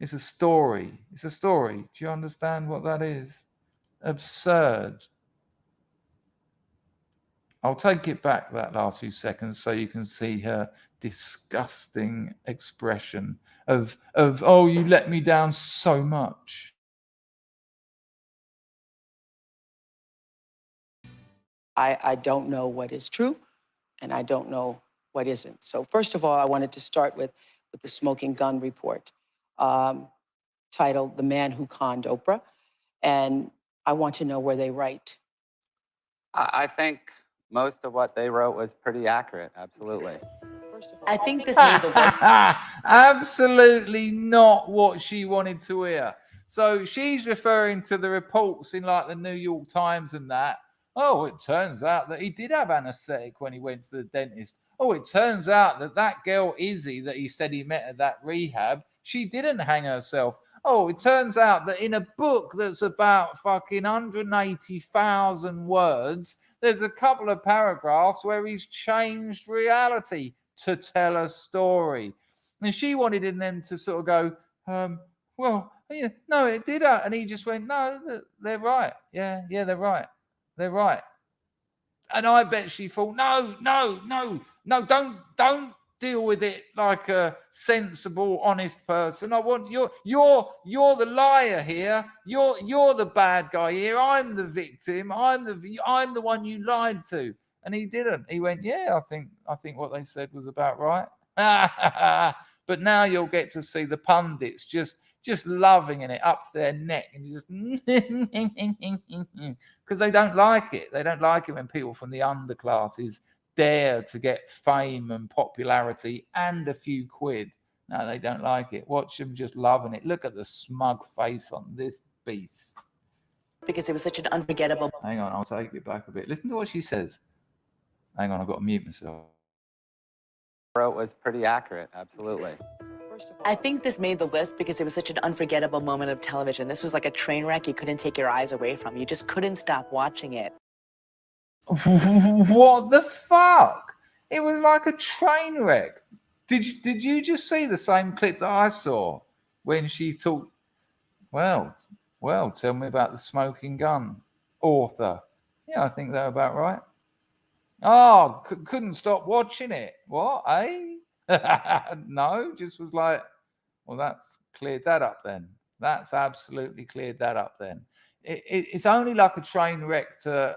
It's a story. It's a story. Do you understand what that is? Absurd. I'll take it back that last few seconds so you can see her disgusting expression of oh, you let me down so much. I don't know what is true, and I don't know what isn't. So first of all, I wanted to start with the smoking gun report, titled "The Man Who Conned Oprah," and I want to know where they write. I think most of what they wrote was pretty accurate. Absolutely. I think this made the West. Absolutely not what she wanted to hear. So she's referring to the reports in like the New York Times and that. Oh, it turns out that he did have anesthetic when he went to the dentist. Oh, it turns out that girl Izzy that he said he met at that rehab, she didn't hang herself. Oh, it turns out that in a book that's about fucking 180,000 words, there's a couple of paragraphs where he's changed reality to tell a story. And she wanted them to sort of go, well, yeah, no, it did. And he just went, no, they're right. Yeah, they're right. They're right. And I bet she thought, no, don't deal with it like a sensible, honest person. I want you're the liar here. You're the bad guy here. I'm the victim. I'm the one you lied to. And he didn't. He went, yeah, I think what they said was about right. But now you'll get to see the pundits just loving it up to their neck and just because they don't like it. They don't like it when people from the underclasses dare to get fame and popularity and a few quid. No, they don't like it. Watch them just loving it. Look at the smug face on this beast. Because it was such an unforgettable. Hang on, I'll take it back a bit. Listen to what she says. Hang on, I've got to mute myself. Wrote was pretty accurate. Absolutely. I think this made the list because it was such an unforgettable moment of television. This was like a train wreck you couldn't take your eyes away from. You just couldn't stop watching it. What the fuck? It was like a train wreck. Did you just see the same clip that I saw when she talked? Well, tell me about the smoking gun author. Yeah, I think they're about right. Oh, couldn't stop watching it. What, eh? No, just was like, well, that's cleared that up then. That's absolutely cleared that up then. It's only like a train wreck to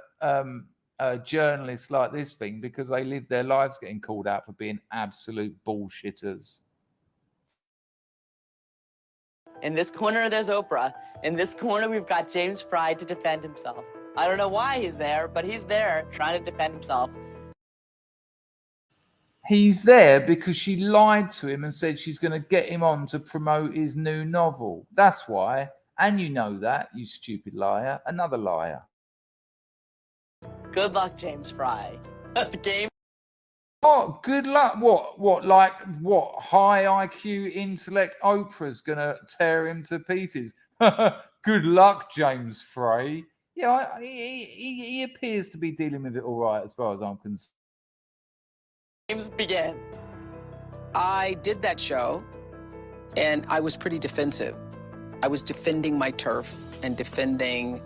journalists like this thing because they live their lives getting called out for being absolute bullshitters. In this corner, there's Oprah. In this corner, we've got James Frey to defend himself. I don't know why he's there, but he's there trying to defend himself. He's there because she lied to him and said she's going to get him on to promote his new novel. That's why. And you know that, you stupid liar. Another liar. Good luck, James Fry. The game. What? Good luck? What? Like what? High IQ intellect Oprah's going to tear him to pieces. Good luck, James Frey. Yeah, he appears to be dealing with it all right as far as I'm concerned. Games begin. I did that show, and I was pretty defensive. I was defending my turf and defending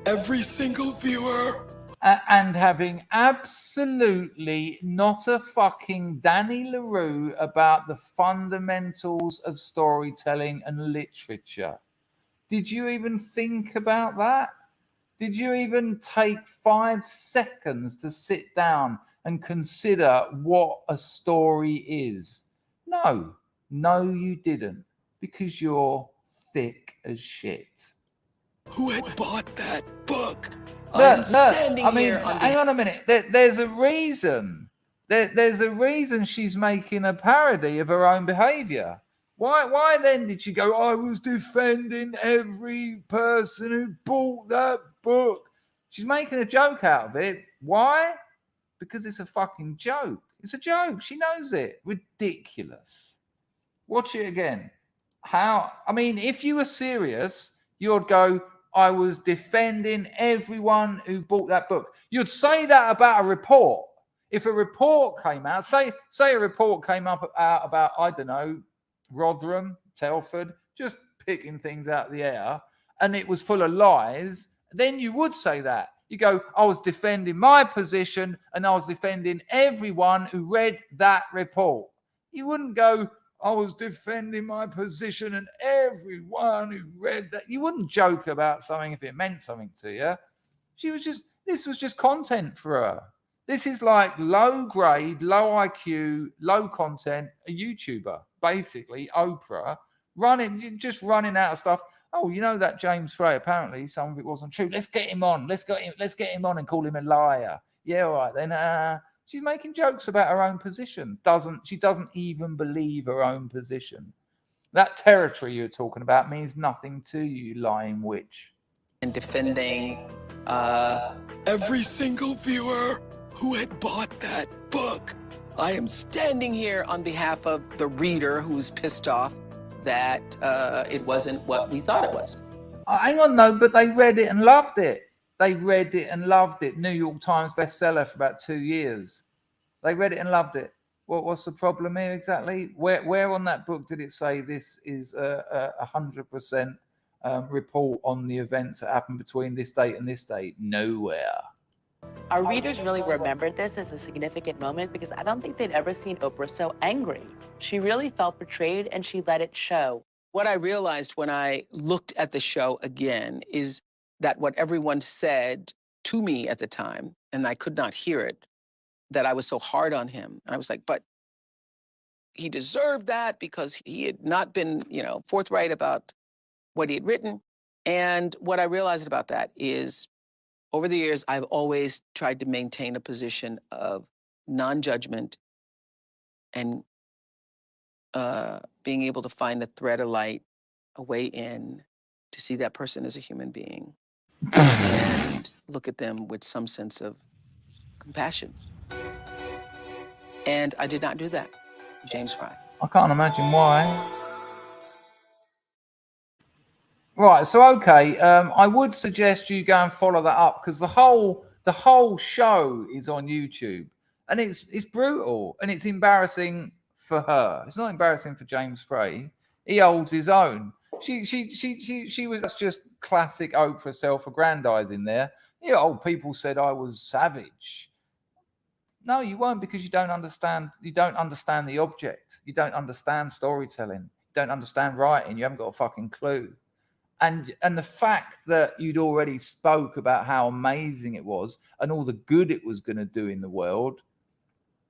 every single viewer. And having absolutely not a fucking Danny LaRue about the fundamentals of storytelling and literature. Did you even think about that? Did you even take 5 seconds to sit down and consider what a story is? No, you didn't, because you're thick as shit. Who had bought that book? Look, I mean, hang on a minute. There's a reason. There's a reason she's making a parody of her own behavior. Why then did she go, I was defending every person who bought that book? She's making a joke out of it. Why? Because it's a fucking joke. It's a joke. She knows it. Ridiculous. Watch it again. How? I mean, if you were serious, you'd go, I was defending everyone who bought that book. You'd say that about a report. If a report came out, say a report came out about, I don't know, Rotherham, Telford, just picking things out of the air, and it was full of lies, then you would say that. You go, I was defending my position and I was defending everyone who read that report. You wouldn't go, I was defending my position and everyone who read that. You wouldn't joke about something if it meant something to you. This was just content for her. This is like low grade, low IQ, low content, a YouTuber, basically, Oprah, just running out of stuff. Oh, you know that James Frey, apparently some of it wasn't true. Let's get him on. Let's get him on and call him a liar. Yeah, all right then. She's making jokes about her own position. She doesn't even believe her own position. That territory you're talking about means nothing to you, lying witch. And defending every single viewer who had bought that book. I am standing here on behalf of the reader who's pissed off that it wasn't what we thought it was. Hang on, no, but they read it and loved it. They read it and loved it. New York Times bestseller for about 2 years. They read it and loved it. What's the problem here exactly? Where on that book did it say this is a 100% report on the events that happened between this date and this date? Nowhere. Our readers really remembered this as a significant moment because I don't think they'd ever seen Oprah so angry. She really felt betrayed and she let it show. What I realized when I looked at the show again is that what everyone said to me at the time, and I could not hear it, that I was so hard on him. And I was like, but he deserved that because he had not been, forthright about what he had written. And what I realized about that is over the years, I've always tried to maintain a position of non-judgment and being able to find the thread of light, a way in to see that person as a human being and look at them with some sense of compassion. And I did not do that, James Fry. I can't imagine why. Right, so okay, I would suggest you go and follow that up because the whole show is on YouTube, and it's brutal and it's embarrassing for her. It's not embarrassing for James Frey. He holds his own. She was just classic Oprah self-aggrandizing there. People said I was savage. No, you won't, because you don't understand. You don't understand the object. You don't understand storytelling. You don't understand writing. You haven't got a fucking clue. And the fact that you'd already spoke about how amazing it was and all the good it was going to do in the world,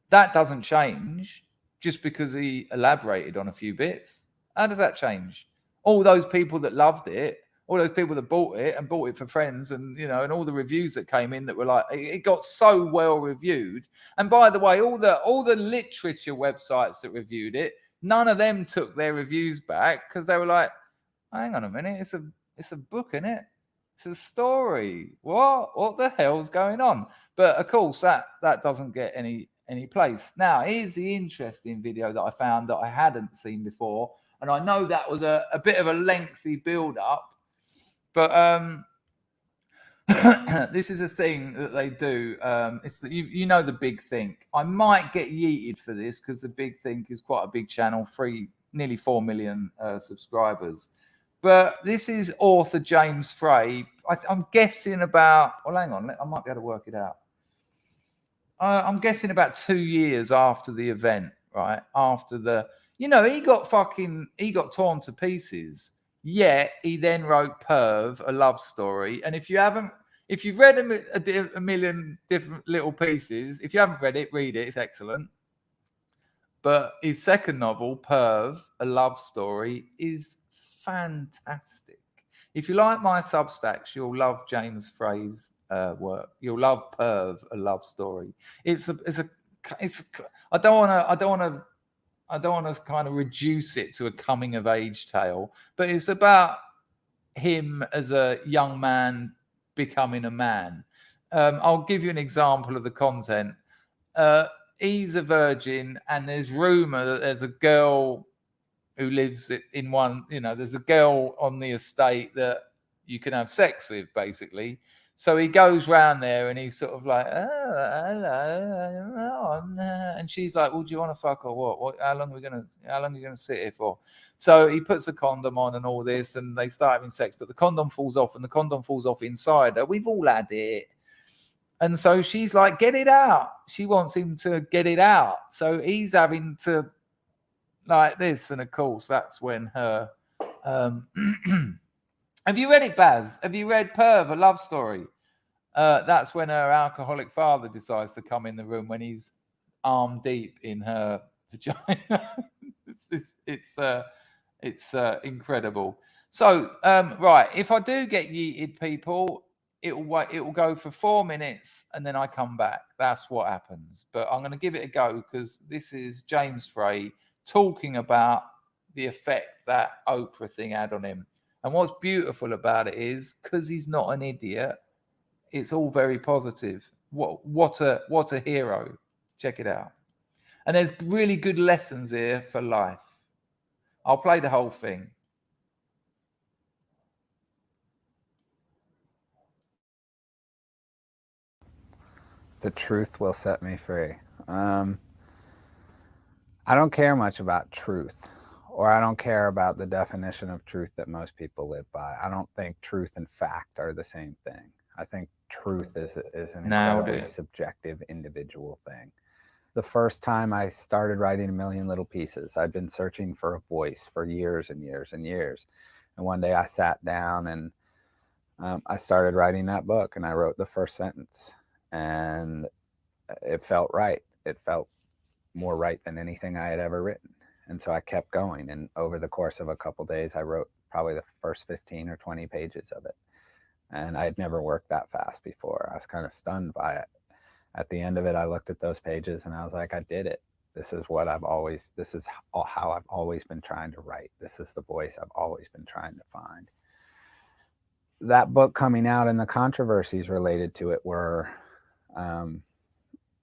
that doesn't change just because he elaborated on a few bits. How does that change? All those people that loved it all those people that bought it and bought it for friends, and you know, and all the reviews that came in that were like, it got so well reviewed. And by the way, all the literature websites that reviewed it, none of them took their reviews back because they were like, hang on a minute, it's a book, isn't it? It's a story. What the hell's going on? But of course, that doesn't get any place. Now, here's the interesting video that I found that I hadn't seen before, and I know that was a bit of a lengthy build-up, but this is a thing that they do. It's that you know the Big Think. I might get yeeted for this because the Big Think is quite a big channel, nearly 4 million subscribers. But this is author James Frey. I'm guessing about, well, hang on, I might be able to work it out. I'm guessing about 2 years after the event, right? After the, you know, he got torn to pieces. Yet he then wrote Perv, a love story. And if you've read a million different little pieces, if you haven't read it, read it. It's excellent. But his second novel, Perv, a love story, is fantastic. If you like my Substacks, you'll love James Frey's work. You'll love Perv, a love story. I don't want to kind of reduce it to a coming of age tale, but it's about him as a young man becoming a man. I'll give you an example of the content. He's a virgin, and there's rumor that there's a girl who lives in one, you know, there's a girl on the estate that you can have sex with, basically. So he goes round there and he's sort of like, oh, hello, and she's like, well, do you want to fuck or what? How long are you gonna sit here for? So he puts a condom on and all this, and they start having sex, but the condom falls off, and the condom falls off inside her. We've all had it. And so she's like, get it out. She wants him to get it out. So he's having to like this. And of course, that's when her... Have you read it, Baz? Have you read Perv, a love story? That's when her alcoholic father decides to come in the room when he's arm deep in her vagina. It's incredible. So, right, if I do get yeeted, people... It will go for 4 minutes and then I come back. That's what happens. But I'm going to give it a go because this is James Frey talking about the effect that Oprah thing had on him. And what's beautiful about it is because he's not an idiot, it's all very positive. What a hero. Check it out. And there's really good lessons here for life. I'll play the whole thing. The truth will set me free. I don't care much about truth, or I don't care about the definition of truth that most people live by. I don't think truth and fact are the same thing. I think truth is an incredibly subjective, individual thing. The first time I started writing A Million Little Pieces, I'd been searching for a voice for years and years and years. And one day I sat down and I started writing that book, and I wrote the first sentence. And it felt right. It felt more right than anything I had ever written. And so I kept going. And over the course of a couple of days, I wrote probably the first 15 or 20 pages of it. And I had never worked that fast before. I was kind of stunned by it. At the end of it, I looked at those pages and I was like, I did it. This is how I've always been trying to write. This is the voice I've always been trying to find. That book coming out and the controversies related to it were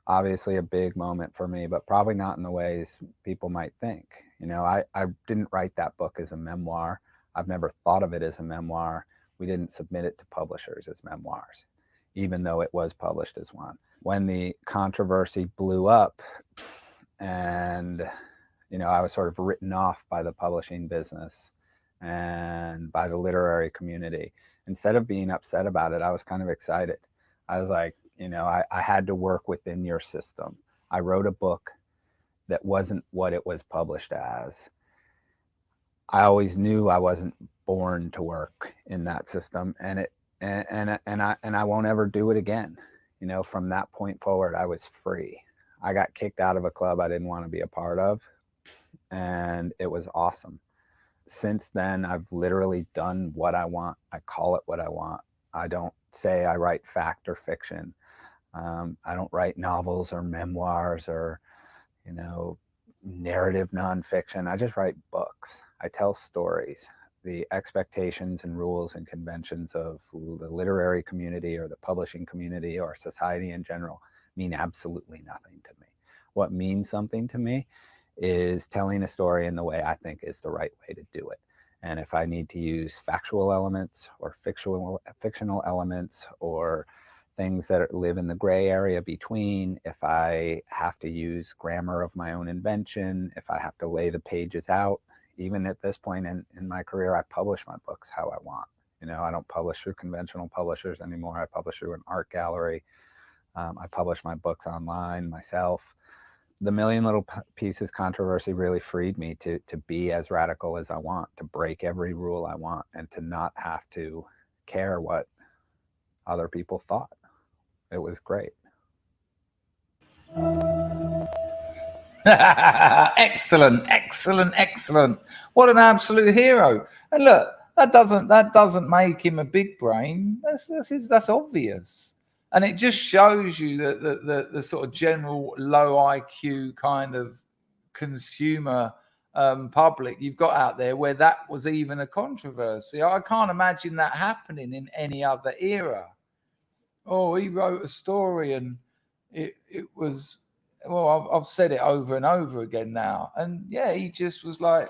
obviously a big moment for me, but probably not in the ways people might think. You know, I didn't write that book as a memoir. I've never thought of it as a memoir. We didn't submit it to publishers as memoirs, even though it was published as one. When the controversy blew up and, you know, I was sort of written off by the publishing business and by the literary community, instead of being upset about it, I was kind of excited. I was like, you know, I had to work within your system. I wrote a book that wasn't what it was published as. I always knew I wasn't born to work in that system, and I won't ever do it again. You know, from that point forward, I was free. I got kicked out of a club I didn't want to be a part of, and it was awesome. since then, I've literally done what I want. I call it what I want. I don't say I write fact or fiction. I don't write novels or memoirs or, you know, narrative nonfiction. I just write books. I tell stories. The expectations and rules and conventions of the literary community or the publishing community or society in general mean absolutely nothing to me. What means something to me is telling a story in the way I think is the right way to do it. And if I need to use factual elements or fictional elements or things that live in the gray area between, if I have to use grammar of my own invention, if I have to lay the pages out, even at this point in my career, I publish my books how I want. You know, I don't publish through conventional publishers anymore. I publish through an art gallery. I publish my books online myself. The Million Little Pieces controversy really freed me to be as radical as I want, to break every rule I want, and to not have to care what other people thought. It was great. Excellent, excellent, excellent. What an absolute hero. And look, that doesn't make him a big brain. That's obvious. And it just shows you that the sort of general low IQ kind of consumer public you've got out there where that was even a controversy. I can't imagine that happening in any other era. Oh, he wrote a story and it was, well, I've said it over and over again now. And yeah, he just was like,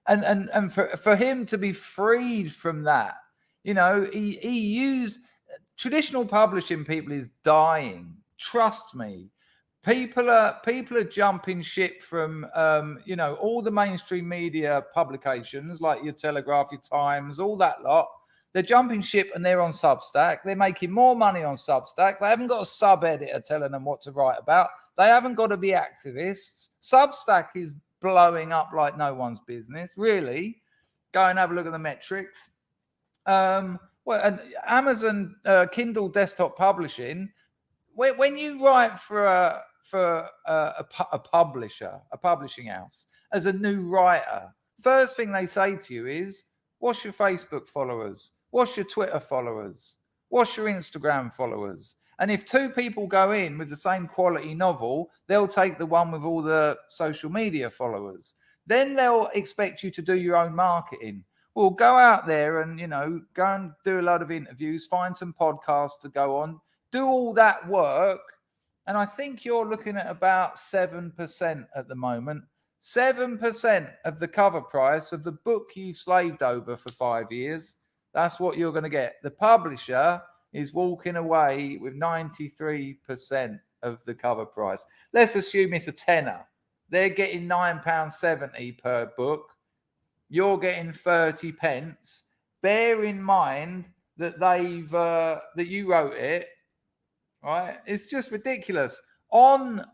and for him to be freed from that, you know, he used traditional publishing. People is dying. Trust me. People are jumping ship from you know, all the mainstream media publications like your Telegraph, your Times, all that lot. They're jumping ship and they're on Substack. They're making more money on Substack. They haven't got a sub-editor telling them what to write about. They haven't got to be activists. Substack is blowing up like no one's business, really. Go and have a look at the metrics. Well, and Amazon Kindle desktop publishing, when you write for a publisher, a publishing house, as a new writer, first thing they say to you is, what's your Facebook followers? What's your Twitter followers? What's your Instagram followers? And if two people go in with the same quality novel, they'll take the one with all the social media followers. Then they'll expect you to do your own marketing. Well, go out there and, you know, go and do a lot of interviews, find some podcasts to go on, do all that work. And I think you're looking at about 7% at the moment. 7% of the cover price of the book you've slaved over for 5 years. That's what you're going to get. The publisher is walking away with 93% of the cover price. Let's assume it's a tenner. They're getting £9.70 per book. You're getting 30 pence. Bear in mind that that you wrote it, right? It's just ridiculous. On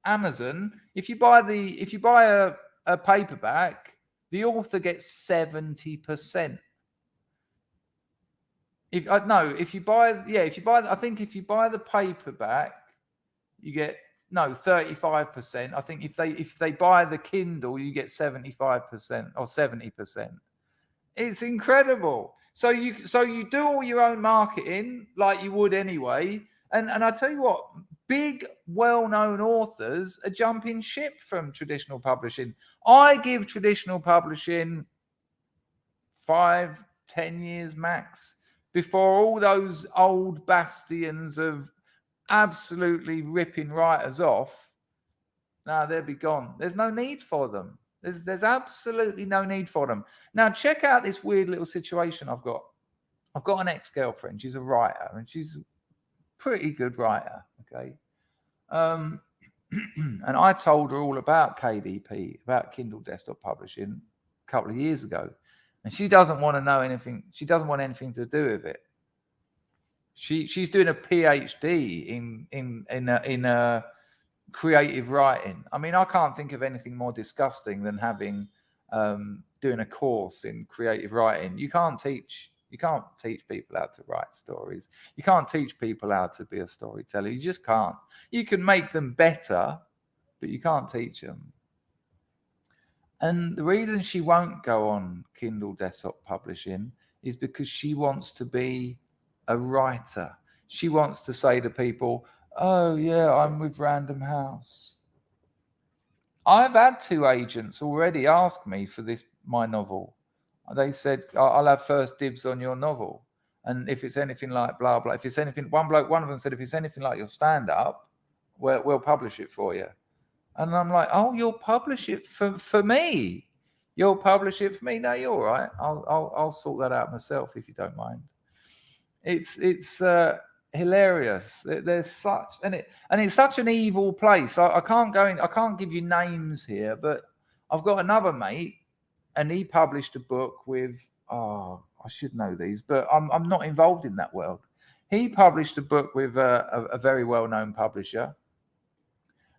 Amazon, if you buy a paperback, the author gets 70%. If you buy the paperback, you get 35%. I think if they buy the Kindle, you get 75% or 70%. It's incredible. So you do all your own marketing like you would anyway. And I tell you what, big, well-known authors are jumping ship from traditional publishing. I give traditional publishing 5-10 years max before all those old bastions of absolutely ripping writers off. Now they'll be gone. There's no need for them. There's absolutely no need for them. Now check out this weird little situation I've got. I've got an ex-girlfriend. She's a writer, and she's a pretty good writer. Okay. And I told her all about KDP, about Kindle Desktop Publishing, a couple of years ago, and she doesn't want to know anything. She doesn't want anything to do with it. She's doing a PhD in creative writing. I mean, I can't think of anything more disgusting than having doing a course in creative writing. You can't teach people how to write stories. You can't teach people how to be a storyteller. You just can't. You can make them better, but you can't teach them. And the reason she won't go on Kindle desktop publishing is because she wants to be a writer. She wants to say to people, oh, yeah, I'm with Random House. I've had 2 agents already ask me for my novel. They said, I'll have first dibs on your novel. And if it's anything like blah, blah, if it's anything, one of them said, if it's anything like your stand-up, we'll publish it for you. And I'm like, oh, you'll publish it for me. You'll publish it for me. No, you're all right. I'll sort that out myself if you don't mind. It's hilarious. There's such and it's such an evil place. I can't go in. I can't give you names here, but I've got another mate, and he published a book with. Oh, I should know these, but I'm not involved in that world. He published a book with a very well-known publisher.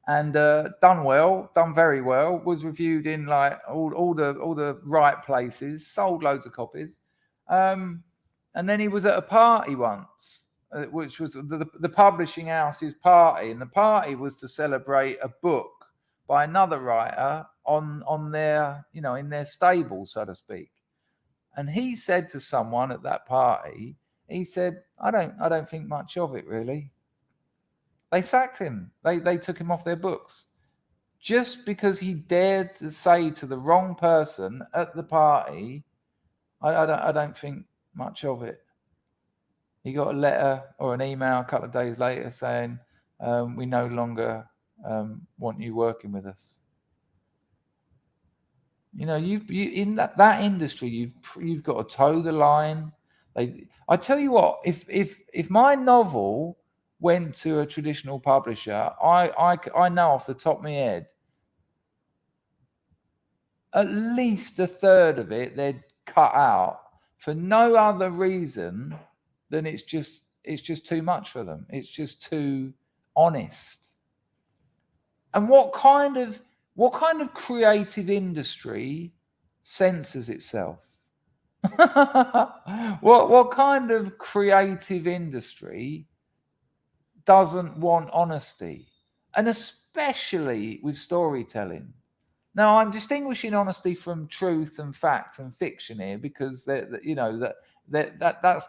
And done very well. Was reviewed in like all the right places. Sold loads of copies. And then he was at a party once, which was the publishing house's party, and the party was to celebrate a book by another writer on their in their stable, so to speak. And he said to someone at that party, he said, "I don't think much of it really." They sacked him. They took him off their books just because he dared to say to the wrong person at the party, I don't think much of it. He got a letter or an email a couple of days later saying, we no longer want you working with us. You in that industry, you've got to toe the line. I tell you what, if my novel went to a traditional publisher, I know off the top of my head, at least a third of it they'd cut out for no other reason than it's just too much for them. It's just too honest. And what kind of creative industry censors itself? What kind of creative industry doesn't want honesty, and especially with storytelling? Now, I'm distinguishing honesty from truth and fact and fiction here because that's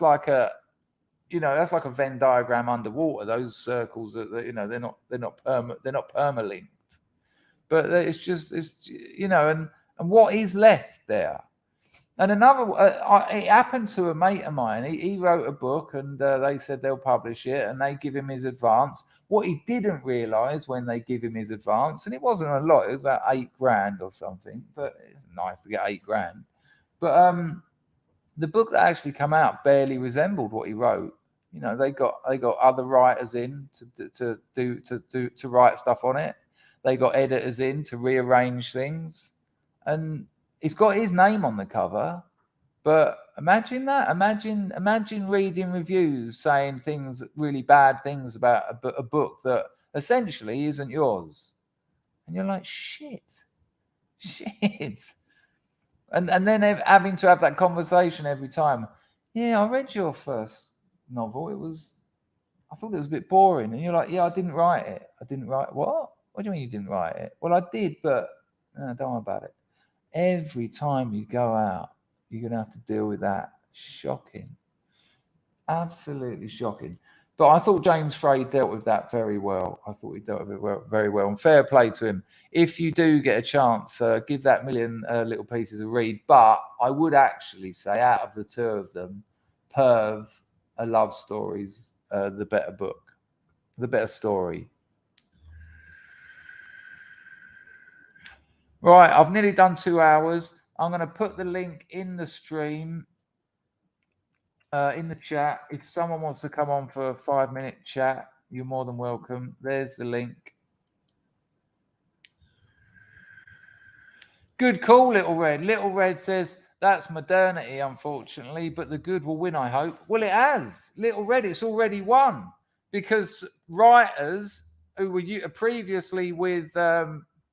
like a Venn diagram underwater. Those circles are they're not permalinked, but and what is left there. And another, it happened to a mate of mine. He wrote a book, and they said they'll publish it, and they give him his advance. What he didn't realise when they give him his advance, and it wasn't a lot, it was about $8,000 or something. But it's nice to get $8,000. But the book that actually came out barely resembled what he wrote. They got other writers in to write stuff on it. They got editors in to rearrange things, and it's got his name on the cover. But imagine that. Imagine reading reviews saying really bad things about a book that essentially isn't yours, and you're like, shit. And then having to have that conversation every time. Yeah, I read your first novel. I thought it was a bit boring. And you're like, yeah, I didn't write it. I didn't write what? What do you mean you didn't write it? Well, I did, but don't worry about it. Every time you go out, you're going to have to deal with that. Shocking. Absolutely shocking. But I thought James Frey dealt with that very well. I thought he dealt with it very well. And fair play to him. If you do get a chance, give that Million Little Pieces a read. But I would actually say, out of the two of them, Perv, A Love Story's the better book, the better story. Right, I've nearly done 2 hours. I'm going to put the link in the stream, in the chat. If someone wants to come on for a 5-minute chat, you're more than welcome. There's the link. Good call, Little Red. Little Red says, that's modernity, unfortunately, but the good will win, I hope. Well, it has. Little Red, it's already won. Because writers who were previously with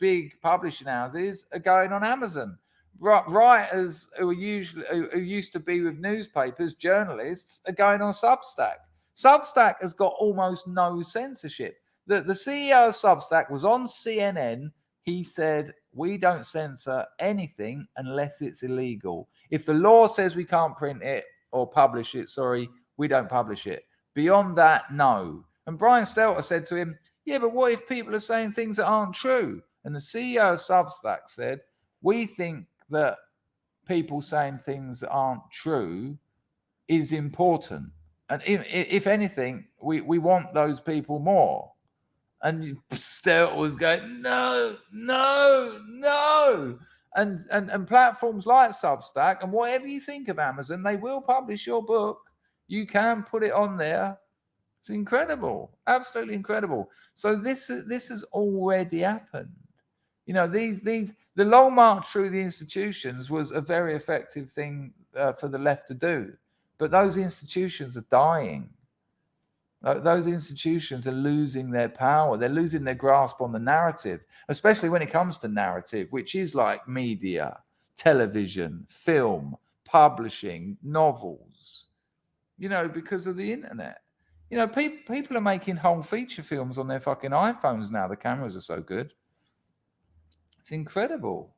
big publishing houses are going on Amazon. Writers who used to be with newspapers, journalists, are going on Substack. Substack has got almost no censorship. The CEO of Substack was on CNN. He said, We don't censor anything unless it's illegal. If the law says we can't print it or publish it, we don't publish it. Beyond that, no. And Brian Stelter said to him, yeah, but what if people are saying things that aren't true? And the CEO of SUBSTACK said, we think that people saying things that aren't true is important. And if anything, we want those people more. And Stelter was going, no. And platforms like Substack, and whatever you think of Amazon, they will publish your book. You can put it on there. It's incredible, absolutely incredible. So this has already happened. You know, the long march through the institutions was a very effective thing for the left to do. But those institutions are dying. Those institutions are losing their power. They're losing their grasp on the narrative, especially when it comes to narrative, which is like media, television, film, publishing, novels, you know, because of the internet. You know, people are making whole feature films on their fucking iPhones now. The cameras are so good. It's incredible.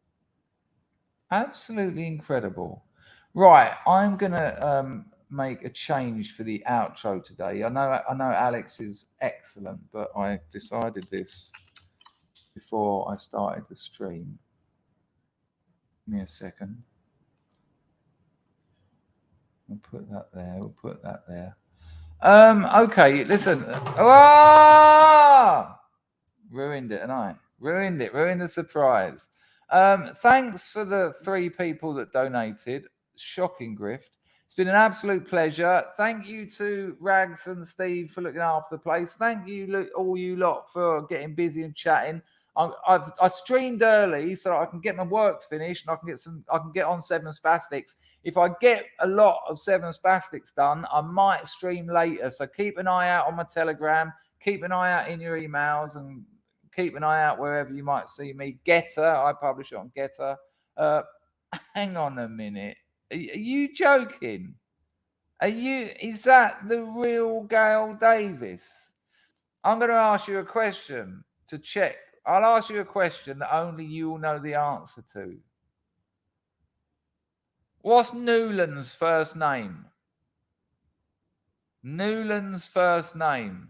Absolutely incredible. Right, I'm going to make a change for the outro today. I know Alex is excellent, but I decided this before I started the stream. Give me a second. We'll put that there. We'll put that there. Okay, listen. Ah! Ruined it, and I ruined the surprise. Thanks for the 3 people that donated. Shocking grift. It's been an absolute pleasure. Thank you to Rags and Steve for looking after the place. Thank you, all you lot, for getting busy and chatting. I streamed early so that I can get my work finished and I can get on Seven Spastics. If I get a lot of Seven Spastics done, I might stream later. So keep an eye out on my Telegram. Keep an eye out in your emails, and keep an eye out wherever you might see me. Getter, I publish it on Getter. Hang on a minute. Are you joking? Is that the real Gail Davis? I'm going to ask you a question to check. I'll ask you a question that only you will know the answer to. What's Newland's first name? Newland's first name.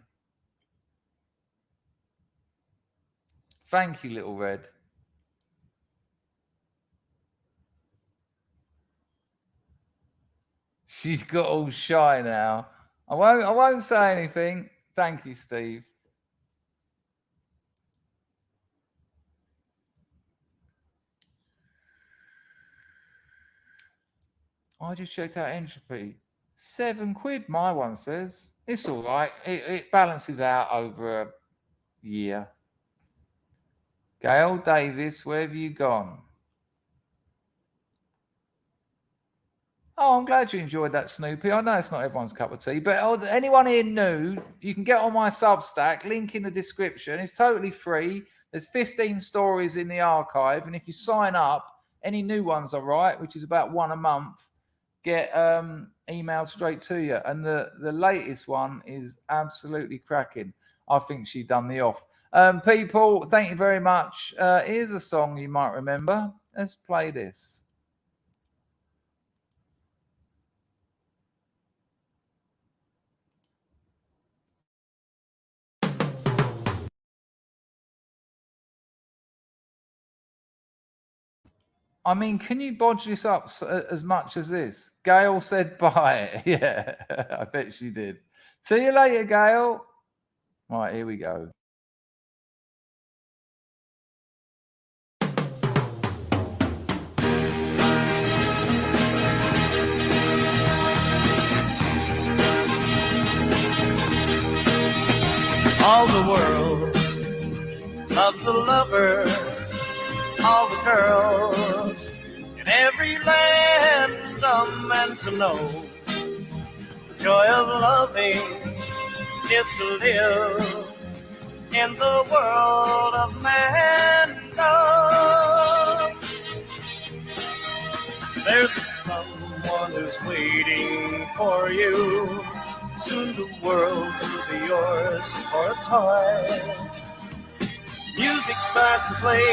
Thank you, Little Red. She's got all shy now. I won't say anything. Thank you, Steve. I just checked out Entropy. £7, my one says. It's all right. It balances out over a year. Gail Davis, where have you gone? Oh, I'm glad you enjoyed that, Snoopy. I know it's not everyone's cup of tea, but anyone here new, you can get on my Substack, link in the description. It's totally free. There's 15 stories in the archive, and if you sign up, any new ones I write, which is about 1 a month, get emailed straight to you. And the latest one is absolutely cracking. I think she done the off. People, thank you very much. Here's a song you might remember. Let's play this. I mean, can you bodge this up as much as this? Gail said bye. Yeah, I bet she did. See you later, Gail. All right, here we go. All the world loves a lover. All the girls in every land are meant to know. The joy of loving is to live in the world of man. There's someone who's waiting for you. Soon the world will be yours for a time. Music starts to play,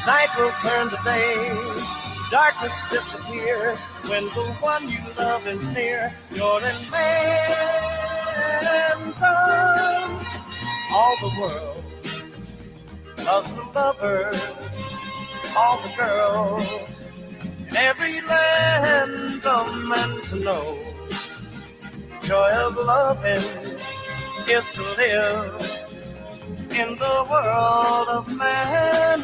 Night will turn to day. Darkness disappears when the one you love is near. You're in man done. All the world loves the lovers, all the girls in every land are meant to know. Joy of loving is to live in the world of mankind.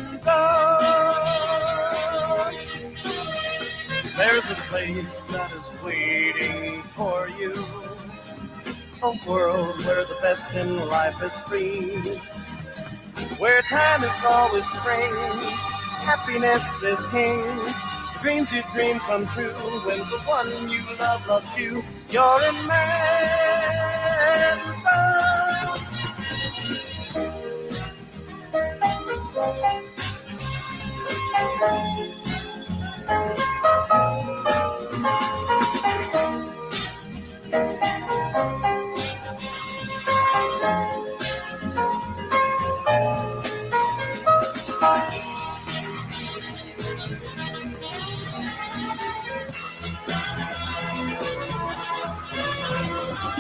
There's a place that is waiting for you, a world where the best in life is free, where time is always spring, happiness is king. The dreams you dream come true when the one you love loves you. You're in man.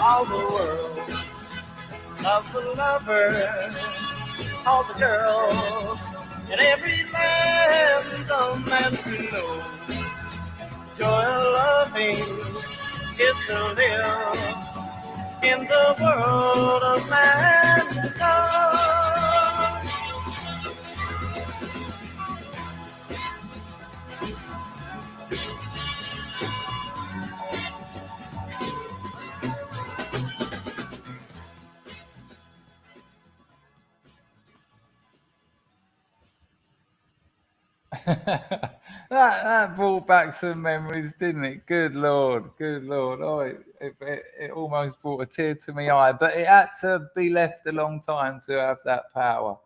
All the world loves a lover, all the girls in every land are meant to know. Joy of loving is to live in the world of mankind. that brought back some memories, didn't it? Good Lord, good Lord. Oh, it almost brought a tear to my eye, but it had to be left a long time to have that power.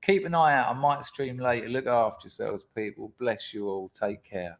Keep an eye out. I might stream later. Look after yourselves, people. Bless you all. Take care.